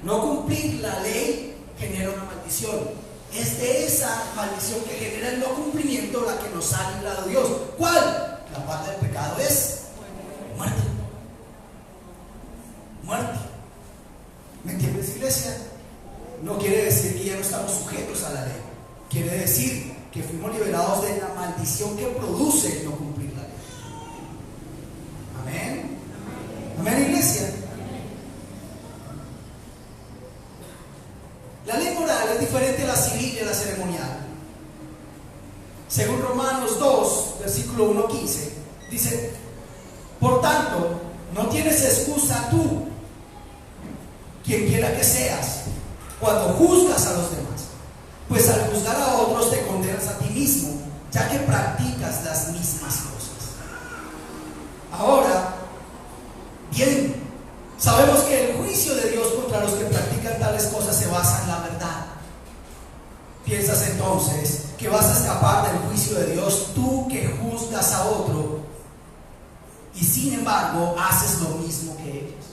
No cumplir la ley genera una maldición. Es de esa maldición que genera el no cumplimiento la que nos ha librado Dios. ¿Cuál? La paga del pecado es muerte. Muerte. ¿Me entiendes, iglesia? No quiere decir que ya no estamos sujetos a la ley. Quiere decir que fuimos liberados de la maldición que produce el no cumplir la ley. Amén. Amén, iglesia. La ley moral es diferente a la civil y a la ceremonial. Según Romanos 2, versículo 1-15, dice: por tanto, no tienes excusa tú, quien quiera que seas, cuando juzgas a los demás, pues al juzgar a otros te condenas a ti mismo, ya que practicas las mismas cosas. Ahora, bien, sabemos que el juicio de Dios contra los que practican tales cosas se basa en la verdad. ¿Piensas entonces que vas a escapar del juicio de Dios tú que juzgas a otro y sin embargo haces lo mismo que ellos?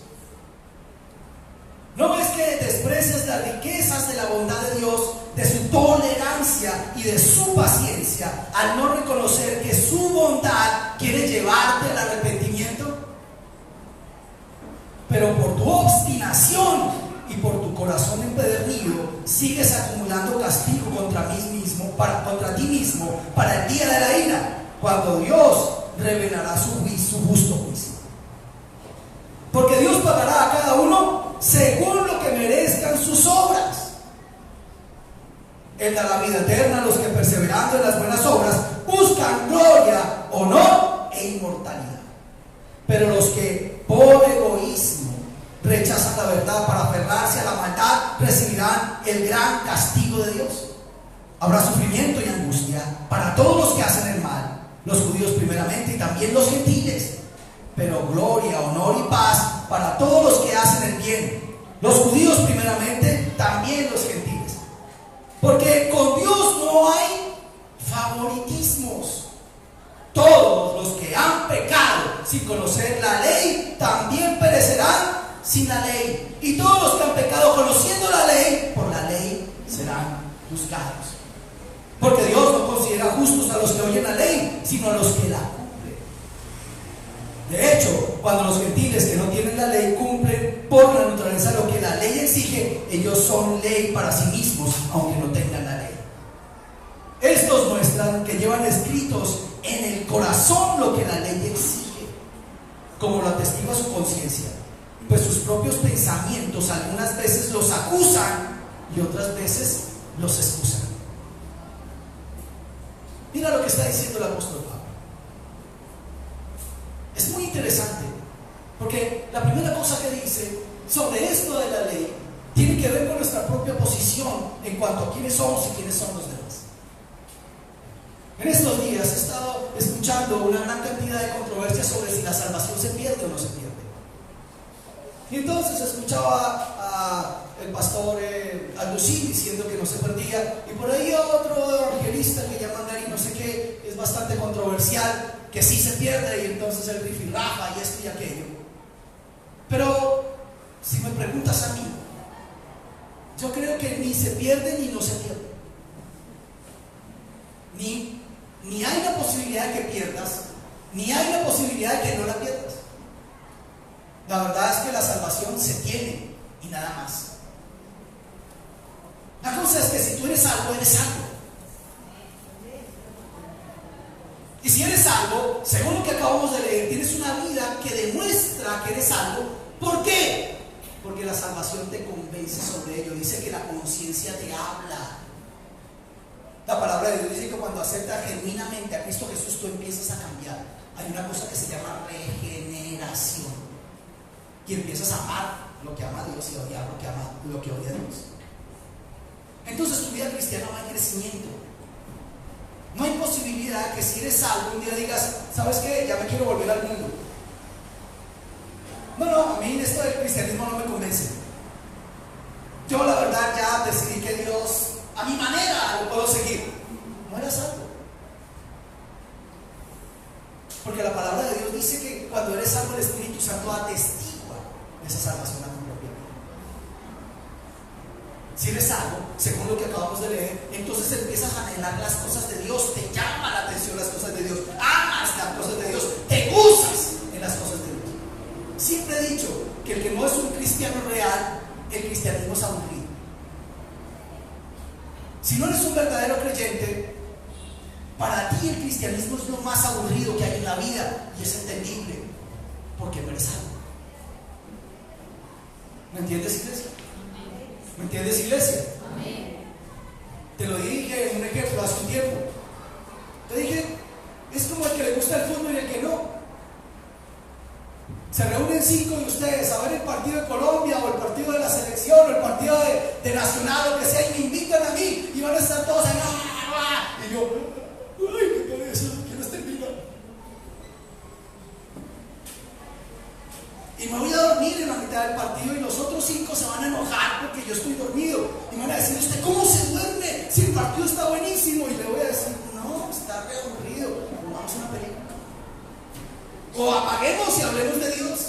¿No ves que desprecias las riquezas de la bondad de Dios, de su tolerancia y de su paciencia, al no reconocer que su bondad quiere llevarte al arrepentimiento? Pero por tu obstinación y por tu corazón empedernido, sigues acumulando castigo contra ti mismo para el día de la ira, cuando Dios revelará su justo juicio. Porque Dios pagará a cada uno según lo que merezcan sus obras. Él dará vida eterna a los que, perseverando en las buenas obras, buscan gloria, honor e inmortalidad. Pero los que por egoísmo rechazan la verdad para aferrarse a la maldad recibirán el gran castigo de Dios. Habrá sufrimiento y angustia para todos los que hacen el mal, los judíos primeramente y también los gentiles, pero gloria, honor y paz para todos los que hacen el bien, los judíos primeramente, también los gentiles. Porque con Dios no hay favoritismos. Todos los que han pecado sin conocer la ley también perecerán sin la ley, y todos los que han pecado conociendo la ley, por la ley serán juzgados. Porque Dios no considera justos a los que oyen la ley, sino a los que la cumplen. De hecho, cuando los gentiles que no tienen la ley cumplen por la naturaleza lo que la ley exige, ellos son ley para sí mismos, aunque no tengan la ley. Estos muestran que llevan escritos en el corazón lo que la ley exige, como lo atestigua su conciencia, pues sus propios pensamientos algunas veces los acusan y otras veces los excusan. Mira lo que está diciendo el apóstol Pablo. Es muy interesante, porque la primera cosa que dice sobre esto de la ley tiene que ver con nuestra propia posición en cuanto a quiénes somos y quiénes son los demás. En estos días he estado escuchando una gran cantidad de controversias sobre si la salvación se pierde o no se pierde. Y entonces escuchaba al pastor Agustín diciendo que no se perdía, y por ahí otro evangelista que llaman Gary no sé qué, es bastante controversial, que sí se pierde, y entonces el rifirrafa y esto y aquello. Pero si me preguntas a mí, yo creo que ni se pierde ni no se pierde. Ni hay la posibilidad de que pierdas, ni hay la posibilidad de que no la pierdas. La verdad es que la salvación se tiene y nada más. La cosa es que si tú eres salvo, eres salvo. Y si eres salvo, según lo que acabamos de leer, tienes una vida que demuestra que eres salvo. ¿Por qué? Porque la salvación te convence sobre ello. Dice que la conciencia te habla. La palabra de Dios dice que cuando aceptas genuinamente a Cristo Jesús, tú empiezas a cambiar. Hay una cosa que se llama regeneración. Y empiezas a amar lo que ama Dios y a odiar lo que odia Dios. Entonces tu vida cristiana va en crecimiento. No hay posibilidad que si eres salvo un día digas, ¿sabes qué? Ya me quiero volver al mundo. No, a mí esto del cristianismo no me convence. Yo la verdad ya decidí que Dios a mi manera lo puedo seguir. No eres salvo. Porque la palabra de Dios dice que cuando eres salvo, el Espíritu Santo atestigua esa salvación a tu propia vida. Si eres salvo, según lo que acabamos de leer, entonces empiezas a anhelar las cosas de Dios, te llama la atención las cosas de Dios, amas las cosas de Dios, te gozas en las cosas de Dios. Siempre he dicho que el que no es un cristiano real, el cristianismo es aburrido. Si no eres un verdadero creyente, para ti el cristianismo es lo más aburrido que hay en la vida, y es entendible, porque no eres salvo. ¿Me entiendes, iglesia? ¿Me entiendes, iglesia? Amén. Te lo dije en un ejemplo hace un tiempo. Te dije, es como el que le gusta el fútbol y el que no. Se reúnen 5 de ustedes a ver el partido de Colombia o el partido de la selección o el partido de Nacional o que sea, y me invitan a mí y van a estar todos ahí, y yo, ay, qué pereza, quiero terminar. Y me voy a dormir en la mitad del partido y los otros 5 se van a enojar porque yo estoy dormido. Y me van a decir, ¿usted cómo se duerme si el partido está buenísimo? Y le voy a decir, no, está re aburrido, vamos a una película. O apaguemos y hablemos de Dios,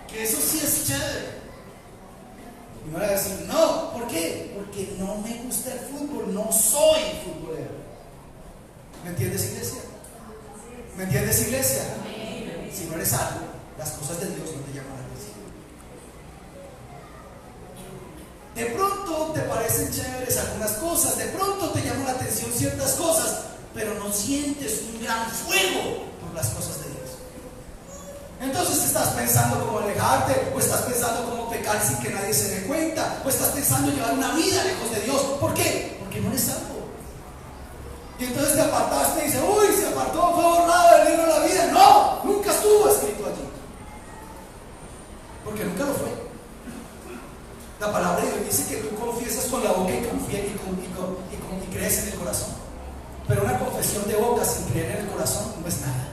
que eso sí es chévere. Y me van a decir, no, ¿por qué? Porque no me gusta el fútbol, no soy futbolero. ¿Me entiendes, iglesia? ¿Me entiendes, iglesia? Si no eres salvo, las cosas de Dios no te llaman la atención. De pronto te parecen chéveres algunas cosas, de pronto te llaman la atención ciertas cosas, pero no sientes un gran fuego por las cosas de Dios. Entonces estás pensando cómo alejarte, o estás pensando cómo pecar sin que nadie se dé cuenta, o estás pensando llevar una vida lejos de Dios. ¿Por qué? Porque no eres salvo. Y entonces te apartaste y dices, uy, se apartó, fue borrado del libro de la vida. No, nunca estuvo escrito allí, porque nunca lo fue. La palabra de Dios dice que tú confiesas con la boca y crees en el corazón. Pero una confesión de boca sin creer en el corazón no es nada.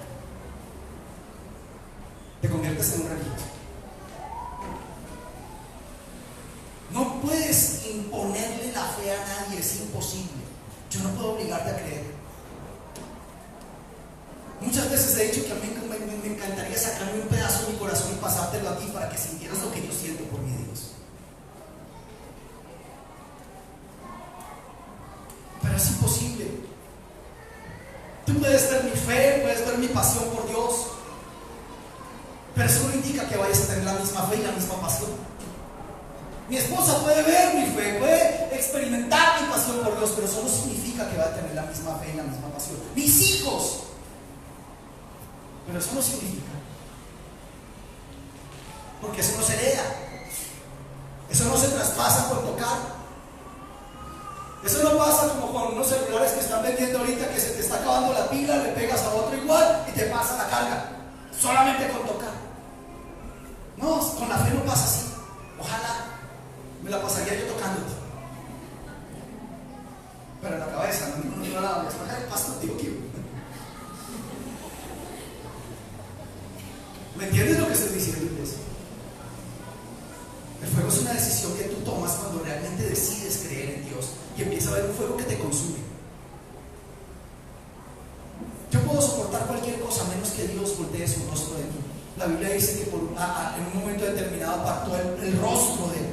Te conviertes en un religioso. No puedes imponerle la fe a nadie, es imposible. Yo no puedo obligarte a creer. Muchas veces he dicho que a mí me encantaría sacarme un pedazo de mi corazón y pasártelo a ti para que sintieras lo que yo siento por mi Dios. Pero es imposible. Tú puedes ver mi fe, puedes ver mi pasión por Dios, eso no indica que vayas a tener la misma fe y la misma pasión. Mi esposa puede ver mi fe, puede experimentar mi pasión por Dios, pero eso no significa que va a tener la misma fe y la misma pasión. Mis hijos, pero eso no significa, porque eso no se hereda, eso no se traspasa por tocar. Eso no pasa como con unos celulares que están vendiendo ahorita, que se te está acabando la pila, le pegas a otro igual y te pasa la carga, solamente con tocar. No, con la fe no pasa así. Ojalá me la pasaría yo tocándote, pero en la cabeza, no la hables. El pastor digo que ¿me entiendes lo que estoy diciendo, iglesia? El fuego es una decisión que tú tomas cuando realmente decides creer en Dios y empieza a haber un fuego que te consume. Yo puedo soportar cualquier cosa menos que Dios voltee su rostro de mí. La Biblia dice que en un momento determinado apartó el rostro de él.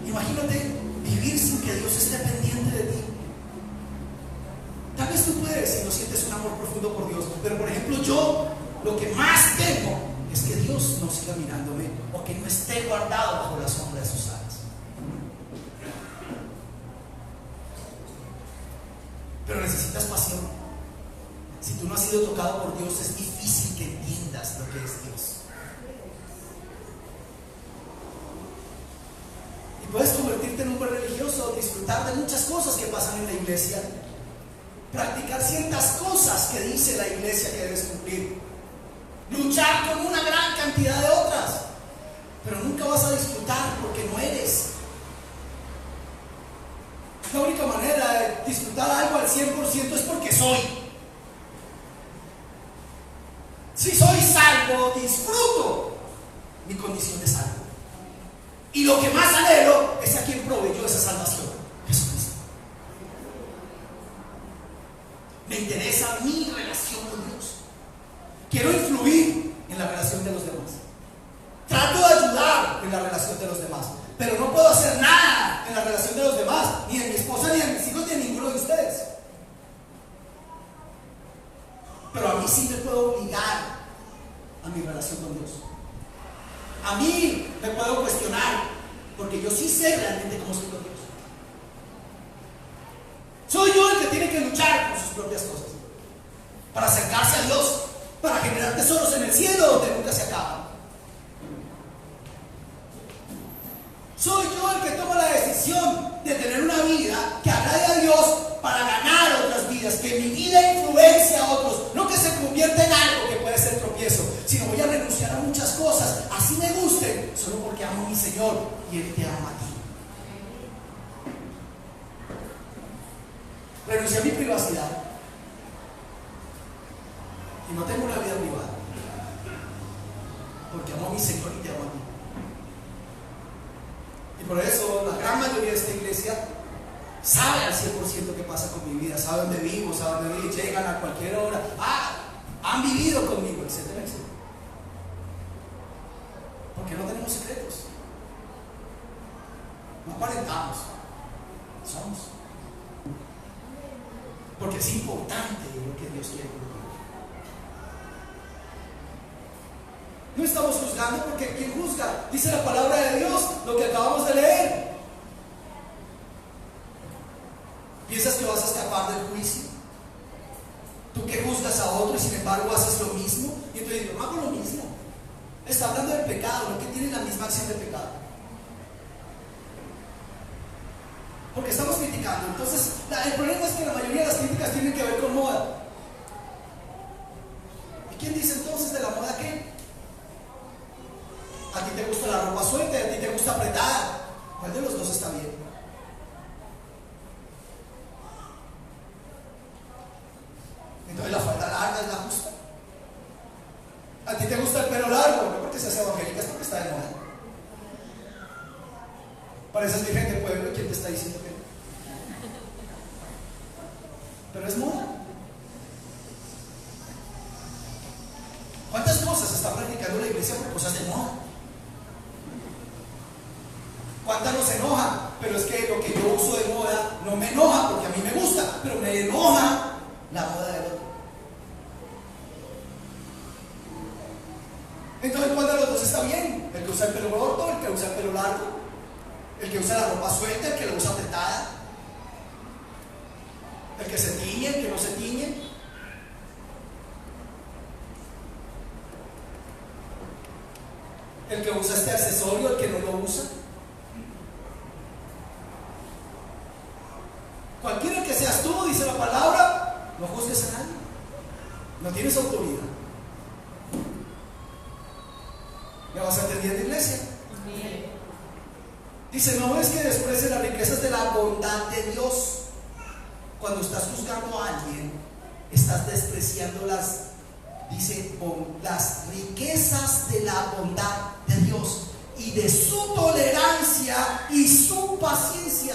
Imagínate vivir sin que Dios esté pendiente de ti. Tal vez tú puedes, si no sientes un amor profundo por Dios, pero por ejemplo yo, lo que más temo es que Dios no siga mirándome o que no esté guardado bajo la sombra de sus alas. Pero necesitas pasión. Si tú no has sido tocado por Dios, es difícil que entiendas lo que es Dios. Y puedes convertirte en un buen religioso, disfrutar de muchas cosas que pasan en la iglesia, practicar ciertas cosas que dice la iglesia que debes cumplir, luchar con una gran cantidad de otras, pero nunca vas a disfrutar porque no eres. La única manera de disfrutar algo al 100% es porque soy. Si soy salvo, disfruto mi condición de salvo. Y lo que más anhelo es a quien proveyó esa salvación, Jesucristo. Me interesa mi relación con Dios. Quiero influir en la relación de los demás. Trato de ayudar en la relación de los demás, pero no puedo hacer nada en la relación de los demás, ni de mi esposa, ni de mis hijos, ni de ninguno de ustedes. Pero a mí sí me puedo obligar a mi relación con Dios. A mí me puedo cuestionar, porque yo sí sé realmente cómo estoy con Dios. Soy yo el que tiene que luchar por sus propias cosas, para acercarse a Dios, para generar tesoros en el cielo donde nunca se acaban. Soy yo el que toma la decisión de tener una vida que agrade a Dios para ganar otras vidas, que mi vida influencia a otros, no que se convierta en algo que puede ser tropiezo, sino voy a renunciar a muchas cosas, así me gusten, solo porque amo a mi Señor y Él te ama a ti. Renuncié a mi privacidad y no tengo una vida privada porque amo a mi Señor y te amo a ti. Y por eso la gran mayoría de esta iglesia sabe al 100% qué pasa con mi vida, sabe dónde vivo, sabe dónde vivo, llegan a cualquier hora, han vivido conmigo, etcétera, etcétera. Porque no tenemos secretos, no aparentamos, somos. Porque es importante lo que Dios quiere conmigo. No estamos juzgando, porque quien juzga, dice la palabra de Dios, lo que acabamos de leer. ¿Piensas que vas a escapar del juicio? Tú que juzgas a otro y sin embargo haces lo mismo. Y entonces digo, no hago lo mismo. Está hablando del pecado, no que tienen la misma acción de pecado. Porque estamos criticando. Entonces, el problema es que la mayoría de las críticas tienen que ver con moda. ¿Y quién dice entonces de la moda qué? A ti te gusta la ropa suelta, a ti te gusta apretada. ¿Cuál de los dos está bien? Entonces la falda larga es la justa. A ti te gusta el pelo largo, no porque seas evangélica, es porque está de moda. Pareces virgen del pueblo, ¿quién te está diciendo que no? Pero es moda. ¿Cuántas cosas está practicando la iglesia por cosas de moda? ¿Cuántas nos enojan? Pero es que lo que yo uso de moda no me enoja porque a mí me gusta, pero me enoja la moda del otro. Entonces, ¿cuál de los dos está bien? ¿El que usa el pelo corto, el que usa el pelo largo? ¿El que usa la ropa suelta, el que la usa apretada? ¿El que se tiñe, el que no se tiñe? ¿El que usa este accesorio, el que no lo usa? Cualquiera que seas tú, dice la palabra, no juzgues a nadie. No tienes autoridad. ¿Me vas entendiendo, iglesia? Dice, no es que desprecies las riquezas de la bondad de Dios. Cuando estás juzgando a alguien, estás despreciando las riquezas de la bondad de Dios y de su tolerancia y su paciencia.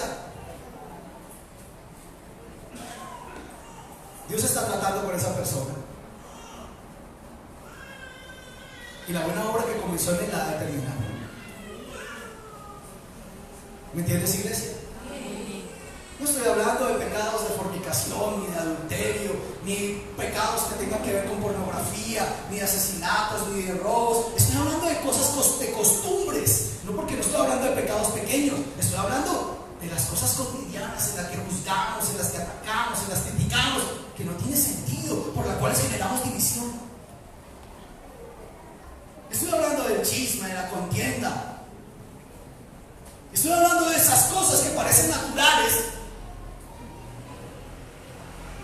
Dios está tratando con esa persona. Y la buena obra que comenzó en él la ha terminado. ¿Me entiendes, iglesia? No estoy hablando de pecados de fornicación, ni de adulterio, ni pecados que tengan que ver con pornografía, ni de asesinatos, ni de robos. Estoy hablando de cosas, de costumbres. No, porque no estoy hablando de pecados pequeños. Estoy hablando de las cosas cotidianas en las que juzgamos, en las que atacamos, en las que criticamos, que no tiene sentido, por las cuales generamos división. Estoy hablando del chisme, de la contienda. Estoy hablando de esas cosas que parecen naturales,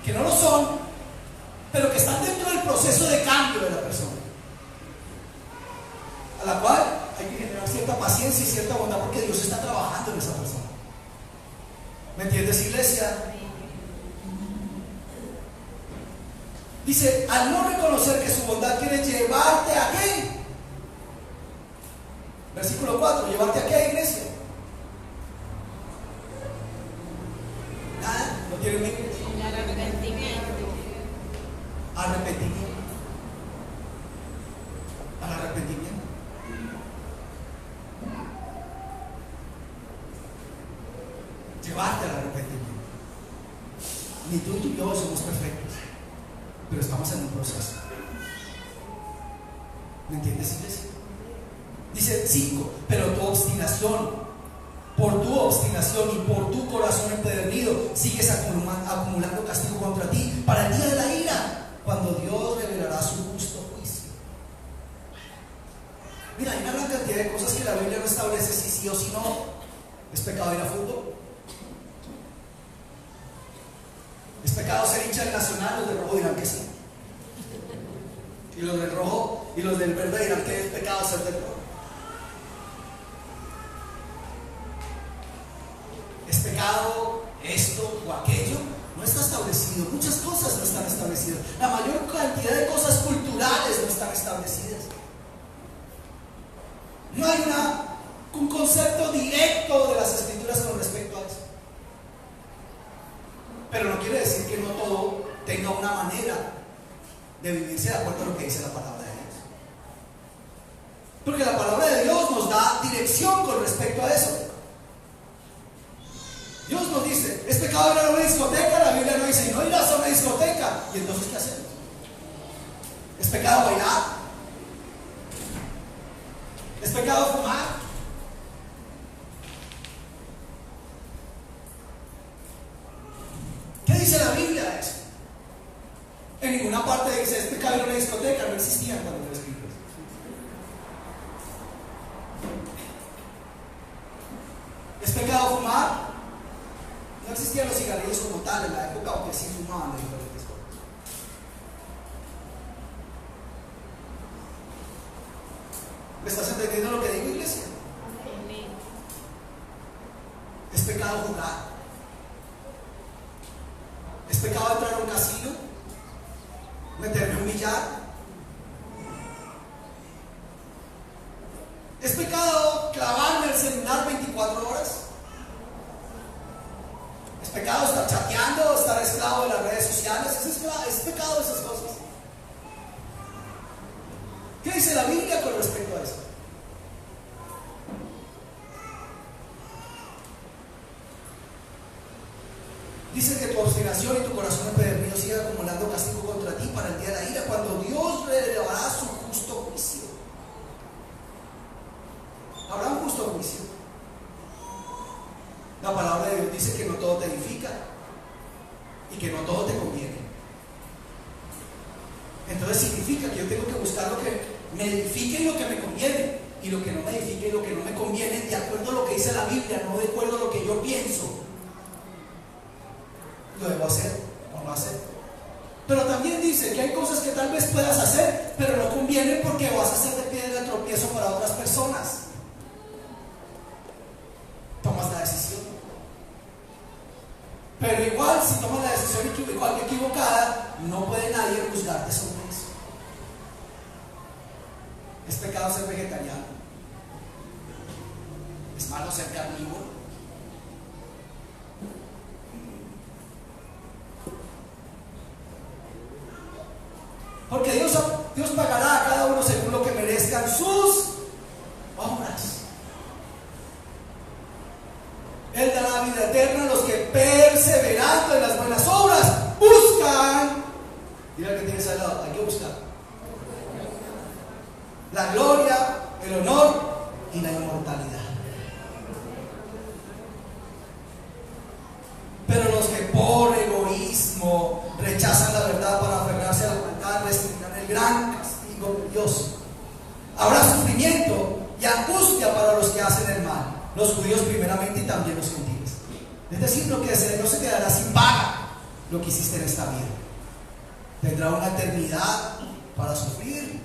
que no lo son, pero que están dentro del proceso de cambio de la persona, a la cual hay que generar cierta paciencia y cierta bondad, porque Dios está trabajando en esa persona. ¿Me entiendes, iglesia? Dice, al no reconocer que su bondad quiere llevarte a qué. Versículo 4, ¿llevarte a qué, iglesia? Nada, no tiene mente. Arrepentimiento. Al arrepentimiento. Llevarte al arrepentimiento. Ni tú ni yo somos perfectos, pero estamos en un proceso. ¿Me entiendes, iglesia? Dice 5, pero tu obstinación, por tu obstinación y por tu corazón empedernido, sigues acumulando castigo contra ti para el día de la ira, cuando Dios revelará su justo juicio. Mira, hay una gran cantidad de cosas que la Biblia no establece si sí o si no. ¿Es pecado ir a fútbol? ¿Es pecado ser hincha del Nacional? Los del rojo dirán que sí. Y los del rojo y los del verde dirán que es pecado ser del rojo. ¿Es pecado esto o aquello? No está establecido. Muchas cosas no están establecidas. La mayor cantidad de cosas culturales no están establecidas. No hay un concepto directo de las escrituras con respecto a eso. Pero no quiere decir que no todo tenga una manera de vivirse de acuerdo a lo que dice la palabra de Dios. Porque la palabra de Dios nos da dirección con respecto a eso. Dios nos dice, es pecado ir a una discoteca. La Biblia no dice, no irás a una discoteca. ¿Y entonces qué hacemos? ¿Es pecado bailar? ¿Es pecado fumar? ¿Qué dice la Biblia de eso? En ninguna parte dice, es pecado ir a una discoteca. No existían cuando lo escribí. ¿Es pecado fumar? No existían los cigarrillos como tal en la época, aunque sí fumaban de diferentes cosas. ¿Me estás entendiendo lo que digo, iglesia? ¿Es pecado jugar? ¿Es pecado entrar a un casino? ¿Meterme a un billar? ¿Es pecado clavarme el celular 24 horas? ¿Es pecado estar chateando, estar esclavo de las redes sociales? ¿Es pecado esas cosas? ¿Qué dice la Biblia con respecto a eso? Dice que tu obstinación y tu corazón empedernido sigan acumulando castigo contra ti para el día de la ira, cuando Dios revelará su justo juicio. justo juicio. La palabra de Dios dice que no todo te edifica y que no todo te conviene. Entonces significa que yo tengo que buscar lo que me edifique y lo que me conviene, y lo que no me edifique y lo que no me conviene de acuerdo a lo que dice la Biblia, no de acuerdo a lo que yo pienso. Lo debo hacer o no hacer. Pero también dice que hay cosas que tal vez puedas hacer, pero no convienen porque vas a ser de piedra de tropiezo para otras personas. Tomas la decisión. Pero igual, si tomas la decisión igual que equivocada, no puede nadie juzgarte sobre eso. ¿Es pecado ser vegetariano? ¿Es malo ser carnívoro? Porque Dios pagará a cada uno según lo que merezcan sus obras. Él dará vida eterna a los que perseverando en las buenas obras buscan. Mira que tienes al lado, hay que buscar la gloria, el honor y la inmortalidad. Pero los que por egoísmo rechazan la verdad para aferrarse a la maldad recibirán el gran castigo de Dios. Habrá sufrimiento y angustia para los que hacen el mal, los judíos primeramente y también los gentiles. Es decir, lo que no se quedará sin paga lo que hiciste en esta vida. Tendrá una eternidad para sufrir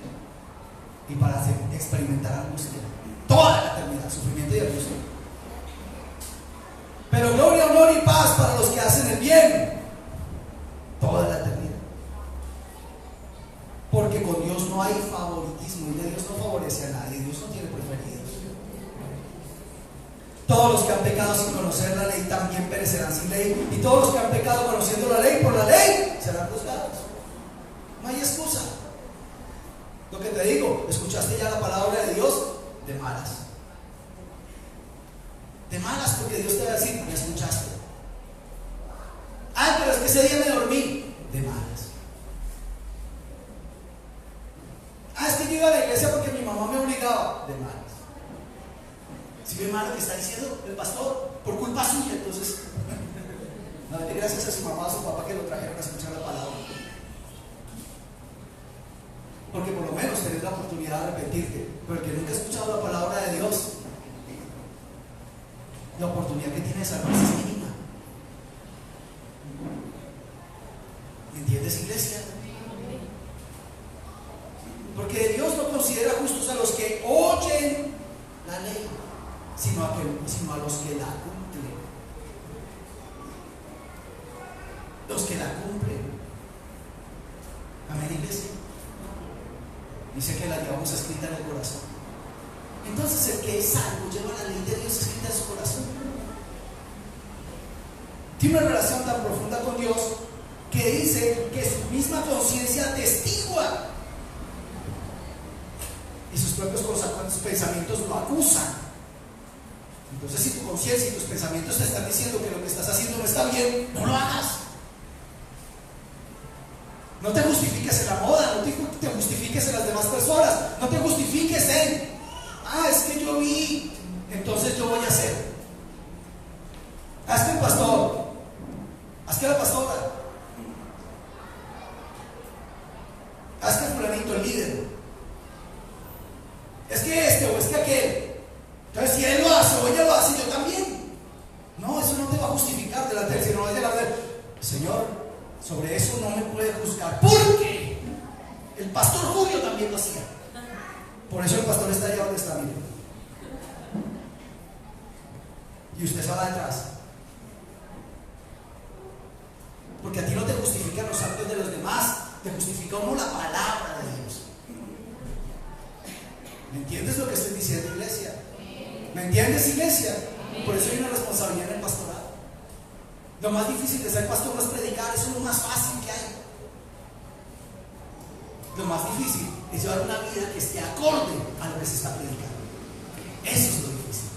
y para experimentar angustia. Toda la eternidad, sufrimiento y angustia. Pero gloria, honor y paz para los que hacen el bien. Toda la eternidad. Porque con Dios no hay favoritismo, y de Dios no favorece a nadie. Dios no tiene preferidos. Todos los que han pecado sin conocer la ley también perecerán sin ley, y todos los que han pecado conociendo la ley por la ley serán juzgados. No hay excusa. Lo que te digo, escuchaste ya la palabra de Dios de malas. De malas, porque Dios te va a decir, me escuchaste. Pero es que ese día me dormí. De malas. Es que yo iba a la iglesia porque mi mamá me obligaba. De malas. Si ve mal lo que está diciendo el pastor, por culpa suya, entonces no le gracias a su mamá o a su papá que lo trajeron a escuchar la palabra. Porque por lo menos tenés la oportunidad de arrepentirte. Pero el que nunca ha escuchado la palabra de Dios, la oportunidad que tiene de salvarse es mínima. ¿Entiendes, iglesia? Porque Dios no considera justos a los que oyen la ley, sino a los que la cumplen. Los que la cumplen. Amén, iglesia. Dice que la llevamos escrita en el corazón. Entonces el que es salvo lleva la ley de Dios escrita en su corazón. Tiene una relación tan profunda con Dios que dice que su misma conciencia atestigua y sus propios pensamientos lo acusan. Entonces, si tu conciencia y tus pensamientos te están diciendo que lo que estás haciendo no está bien, no lo hagas. No te justifiques en la moda, no te justifiques en las demás personas, no te justifiques en, es que yo vi, entonces yo voy a hacer. Es que el pastor, es que la pastora, es que el fulanito, el líder, es que este o es que aquel. Entonces, si él lo hace o ella lo hace, yo también. No, eso no te va a justificar delante del Señor. No va a llegar de Señor, sobre eso no me puede juzgar. Porque el pastor Julio también lo hacía. Por eso el pastor está allá donde está, mire. Y usted se va detrás. Porque a ti no te justifican los actos de los demás, te justifica uno la palabra de Dios. ¿Me entiendes lo que estoy diciendo, iglesia? ¿Me entiendes, iglesia? Por eso hay una responsabilidad en el pastorado. Lo más difícil de ser pastor no es predicar, eso es lo más fácil que hay. Lo más difícil es llevar una vida que esté acorde a lo que se está predicando. Eso es lo difícil.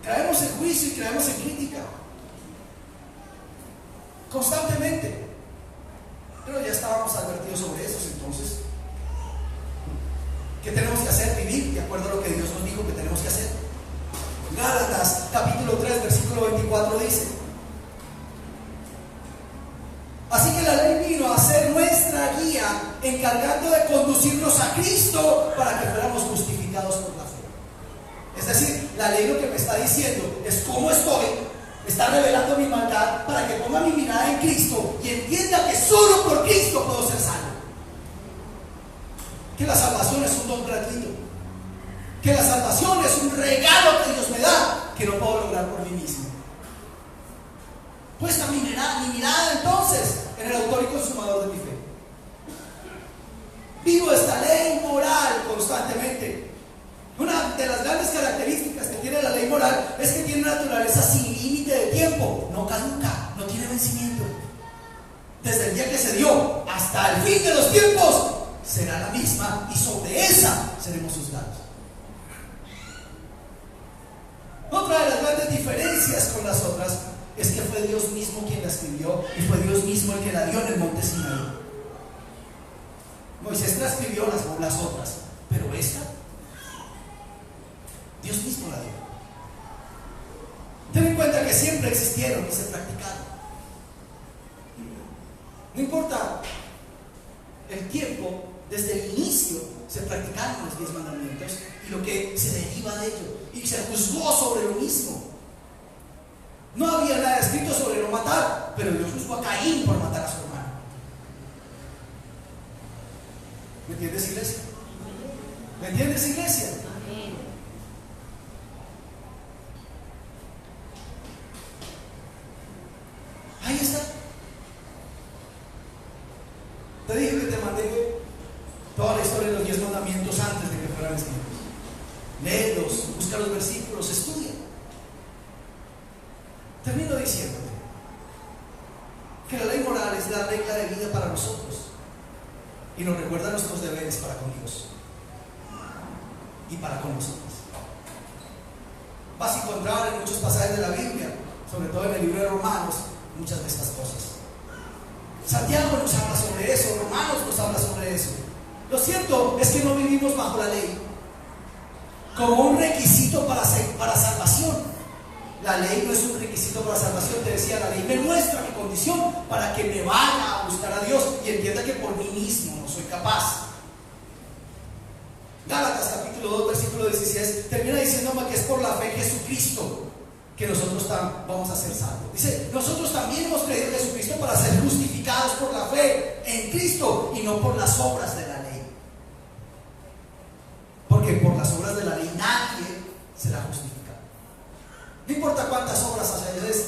Caemos en juicio y caemos en crítica constantemente. Pero ya estábamos advertidos sobre eso. Entonces, ¿qué tenemos que hacer? Vivir de acuerdo a lo que Dios nos dijo que tenemos que hacer. Gálatas capítulo 3 versículo 24 dice: así que la ley vino a ser nuestra guía, encargando de conducirnos a Cristo para que fuéramos justificados por la fe. Es decir, la ley lo que me está diciendo es cómo estoy, me está revelando mi maldad para que ponga mi mirada en Cristo y entienda que solo por Cristo puedo ser salvo. Que la salvación es un don gratuito, que la salvación es un regalo que Dios me da, que no puedo lograr por mí mismo. Puesta mi mirada entonces en el autor y consumador de mi fe. Vivo esta ley moral constantemente. Una de las grandes características que tiene la ley moral es que tiene una naturaleza sin límite de tiempo, no caduca, no tiene vencimiento. Desde el día que se dio hasta el fin de los tiempos será la misma, y sobre esa seremos juzgados. Otra de las grandes diferencias con las otras es que fue Dios mismo quien la escribió y fue Dios mismo el que la dio en el monte Sinaí. Moisés transcribió las otras, pero esta Dios mismo la dio. Ten en cuenta que siempre existieron y se practicaron. No importa el tiempo, desde el inicio se practicaron los 10 mandamientos y lo que se deriva de ello, y se juzgó sobre lo mismo. No había nada escrito sobre no matar, pero Dios juzgó a Caín por matar a su hermano. ¿Me entiendes, iglesia? ¿Me entiendes, iglesia? Ahí está. Te dije que te mandé toda la historia de los 10 mandamientos antes de que fueran escritos. Léelos, busca los versículos, estudia. Termino diciéndote que la ley moral es la regla de vida para nosotros y nos recuerda nuestros deberes para con Dios y para con nosotros. Vas a encontrar en muchos pasajes de la Biblia, sobre todo en el libro de Romanos, muchas de estas cosas. Santiago nos habla sobre eso, Romanos nos habla sobre eso. Lo cierto es que no vivimos bajo la ley como un requisito para salvación. La ley no es un requisito para salvación. Te decía, la ley me muestra mi condición para que me vaya a buscar a Dios y entienda que por mí mismo no soy capaz. Gálatas capítulo 2 versículo 16 termina diciéndome que es por la fe en Jesucristo que nosotros vamos a ser salvos. Dice, nosotros también hemos creído en Jesucristo para ser justificados por la fe en Cristo y no por las obras de la ley. Porque por las obras de la ley nadie será justificado. No importa cuántas obras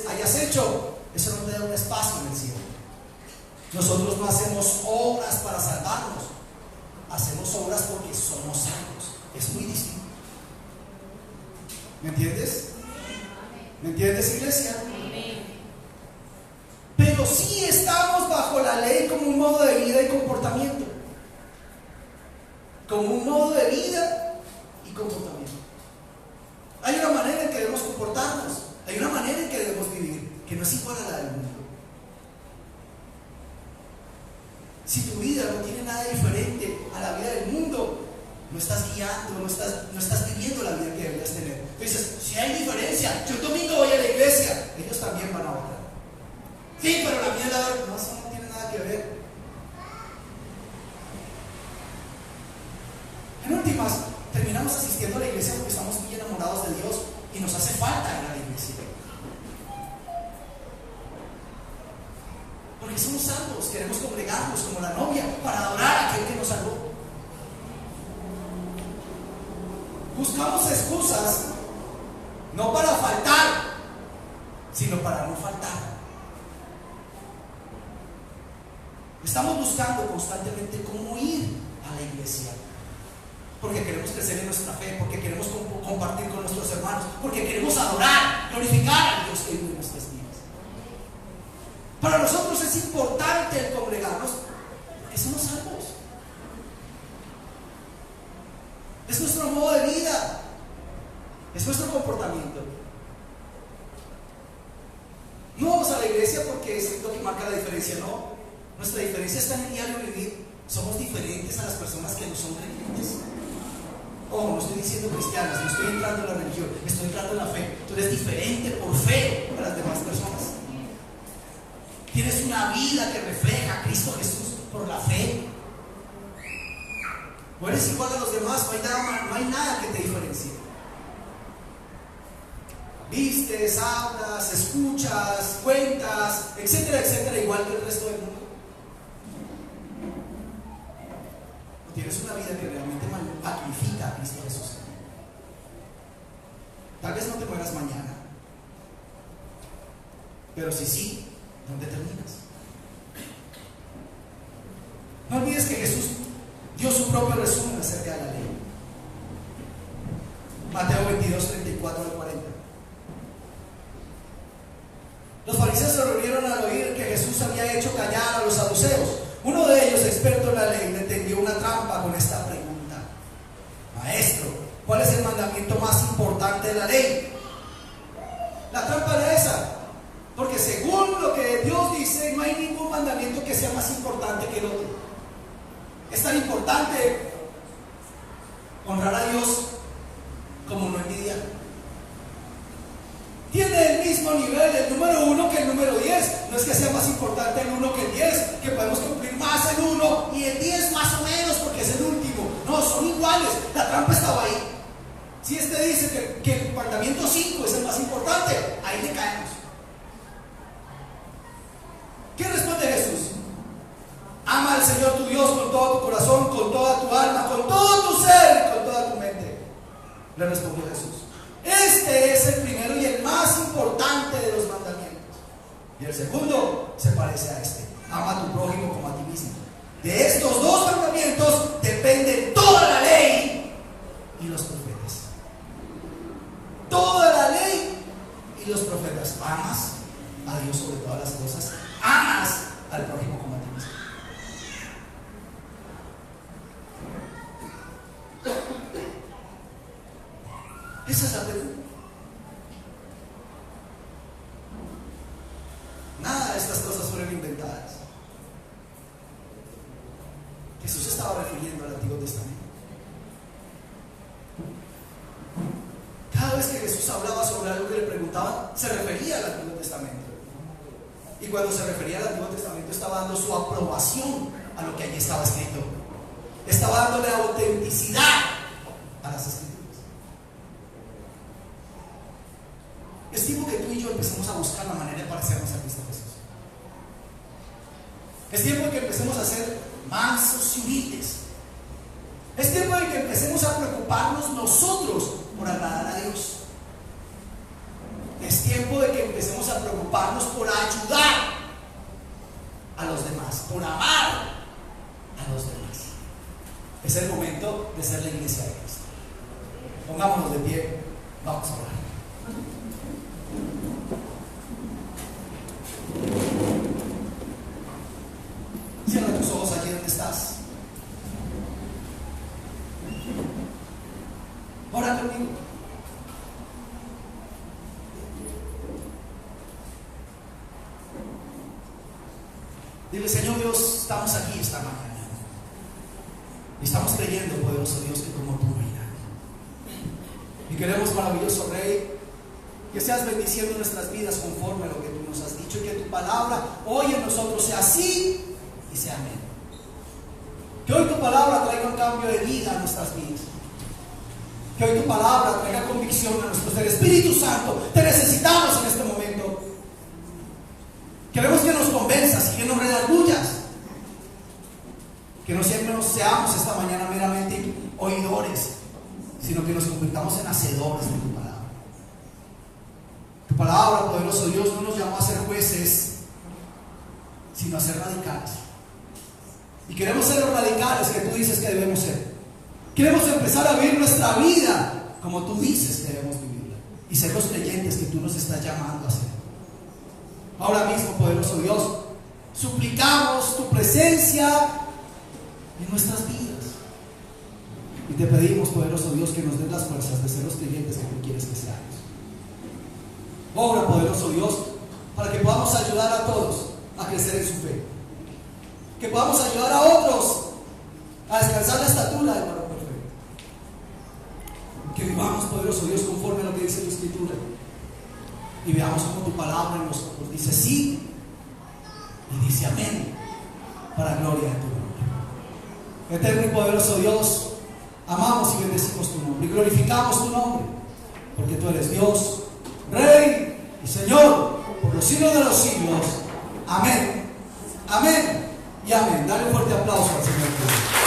hayas hecho, eso no te da un espacio en el cielo. Nosotros no hacemos obras para salvarnos, hacemos obras porque somos salvos. Es muy distinto. ¿Me entiendes? ¿Me entiendes, iglesia? Pero sí estamos bajo la ley como un modo de vida y comportamiento. Como un modo de vida y comportamiento. Hay una manera en que debemos comportarnos, hay una manera en que debemos vivir, que no es igual a la del mundo. Si tu vida no tiene nada diferente a la vida del mundo, no estás guiando, no estás viviendo la vida que deberías tener. Tú dices, si hay diferencia, yo el domingo voy a la iglesia, ellos también van a otra. Sí, pero la mía no, eso no tiene nada que ver. En últimas, terminamos asistiendo a la iglesia porque estamos muy enamorados de Dios y nos hace falta ir a la iglesia. Porque somos salvos, queremos congregarnos como la novia para adorar a aquel que nos salvó. Buscamos excusas no para faltar, sino para no faltar. Estamos buscando constantemente cómo ir a la iglesia, porque queremos crecer en nuestra fe, porque queremos compartir con nuestros hermanos, porque queremos adorar, glorificar a Dios que vive en nuestras vidas. Para nosotros es importante el congregarnos porque somos salvos. Es nuestro modo de vida, es nuestro comportamiento. No vamos a la iglesia porque es lo que marca la diferencia, no. Nuestra diferencia está en el diario vivir. Somos diferentes a las personas que no son creyentes. No estoy siendo cristianas, no estoy entrando en la religión, estoy entrando en la fe. Tú eres diferente por fe a las demás personas. Tienes una vida que refleja a Cristo Jesús por la fe. No eres igual a los demás, no hay nada que te diferencie. Vistes, hablas, escuchas, cuentas, etcétera, etcétera, igual que el resto del mundo. No tienes una vida que realmente magnifica a Cristo Jesús. Tal vez no te mueras mañana, pero si sí, ¿dónde terminas? No olvides que Jesús dio su propio resumen acerca de la ley. Mateo 22, 34 al 40. Los fariseos se reunieron al oír que Jesús había hecho callar a los saduceos. Uno de ellos, experto en la ley, le tendió una trampa con esta pregunta: Maestro, ¿cuál es el mandamiento más importante de la ley? La trampa era esa, porque según lo que Dios dice, no hay ningún mandamiento que sea más importante que el otro. Es tan importante honrar a Dios como no envidiar. Tiene el mismo nivel el número 1 que el número 10. No es que sea más importante el 1 que el 10, que podemos cumplir más el 1 y el 10 más o menos porque es el último. No, son iguales. La trampa estaba ahí. Si este dice que el mandamiento 5 es el más importante, ahí le caemos. ¿Qué responde Jesús? Ama al Señor tu Dios con todo tu corazón, con toda tu alma, con todo tu ser y con toda tu mente. Le respondió Jesús: este es el primero y el más importante de los mandamientos. Y el segundo se parece a este: ama a tu prójimo como a ti mismo. De estos dos mandamientos depende toda la ley y los profetas. Toda la ley y los profetas. Amas a Dios sobre todas las cosas. Amas al prójimo como a ti mismo. Esa es la pregunta. Nada de estas cosas fueron inventadas. Jesús estaba refiriendo al Antiguo Testamento. Cada vez que Jesús hablaba sobre algo que le preguntaban, se refería al Antiguo Testamento. Y cuando se refería al Antiguo Testamento, estaba dando su aprobación a lo que allí estaba escrito. Estaba dándole autenticidad a las Escrituras. Es tiempo que tú y yo empecemos a buscar la manera de parecernos a Cristo Jesús. Es tiempo de que empecemos a ser mansos y humildes. Es tiempo de que empecemos a preocuparnos nosotros por agradar a Dios. Es tiempo de que empecemos a preocuparnos por ayudar a los demás, por amar a los demás. Es el momento de ser la iglesia de Cristo. Pongámonos de pie, vamos a orar. Cierra tus ojos allí donde estás. Ora conmigo. Dile: Señor Dios, estamos aquí esta mañana y estamos creyendo, poderoso Dios, que como tú no hay nadie. Y queremos, maravilloso Rey, que seas bendiciendo nuestras vidas conforme a lo que tú nos has dicho, y que tu palabra hoy en nosotros sea sí y sea amén. Que hoy tu palabra traiga un cambio de vida a nuestras vidas. Que hoy tu palabra traiga convicción a nuestro ser. Espíritu Santo, te necesitamos en este momento. Queremos que nos convenzas y que nos redargullas. Que no siempre nos seamos esta mañana meramente oidores, sino que nos convirtamos en hacedores de tu palabra. Tu palabra, poderoso Dios, no nos llamó a ser jueces, sino a ser radicales. Y queremos ser los radicales que tú dices que debemos ser. Queremos empezar a vivir nuestra vida como tú dices que debemos vivirla, y ser los creyentes que tú nos estás llamando a ser. Ahora mismo, poderoso Dios, suplicamos tu presencia en nuestras vidas. Y te pedimos, poderoso Dios, que nos des las fuerzas de ser los creyentes que tú quieres que seamos. Obra, poderoso Dios, para que podamos ayudar a todos a crecer en su fe. Que podamos ayudar a otros a alcanzar la estatura del varón perfecto. oramos, poderoso Dios, conforme a lo que dice tu escritura. Y veamos cómo tu palabra nos dice sí y dice amén, para gloria de tu nombre. Eterno y poderoso Dios, amamos y bendecimos tu nombre y glorificamos tu nombre, porque tú eres Dios, Rey y Señor, por los siglos de los siglos. Amén, amén y amén. Dale un fuerte aplauso al Señor.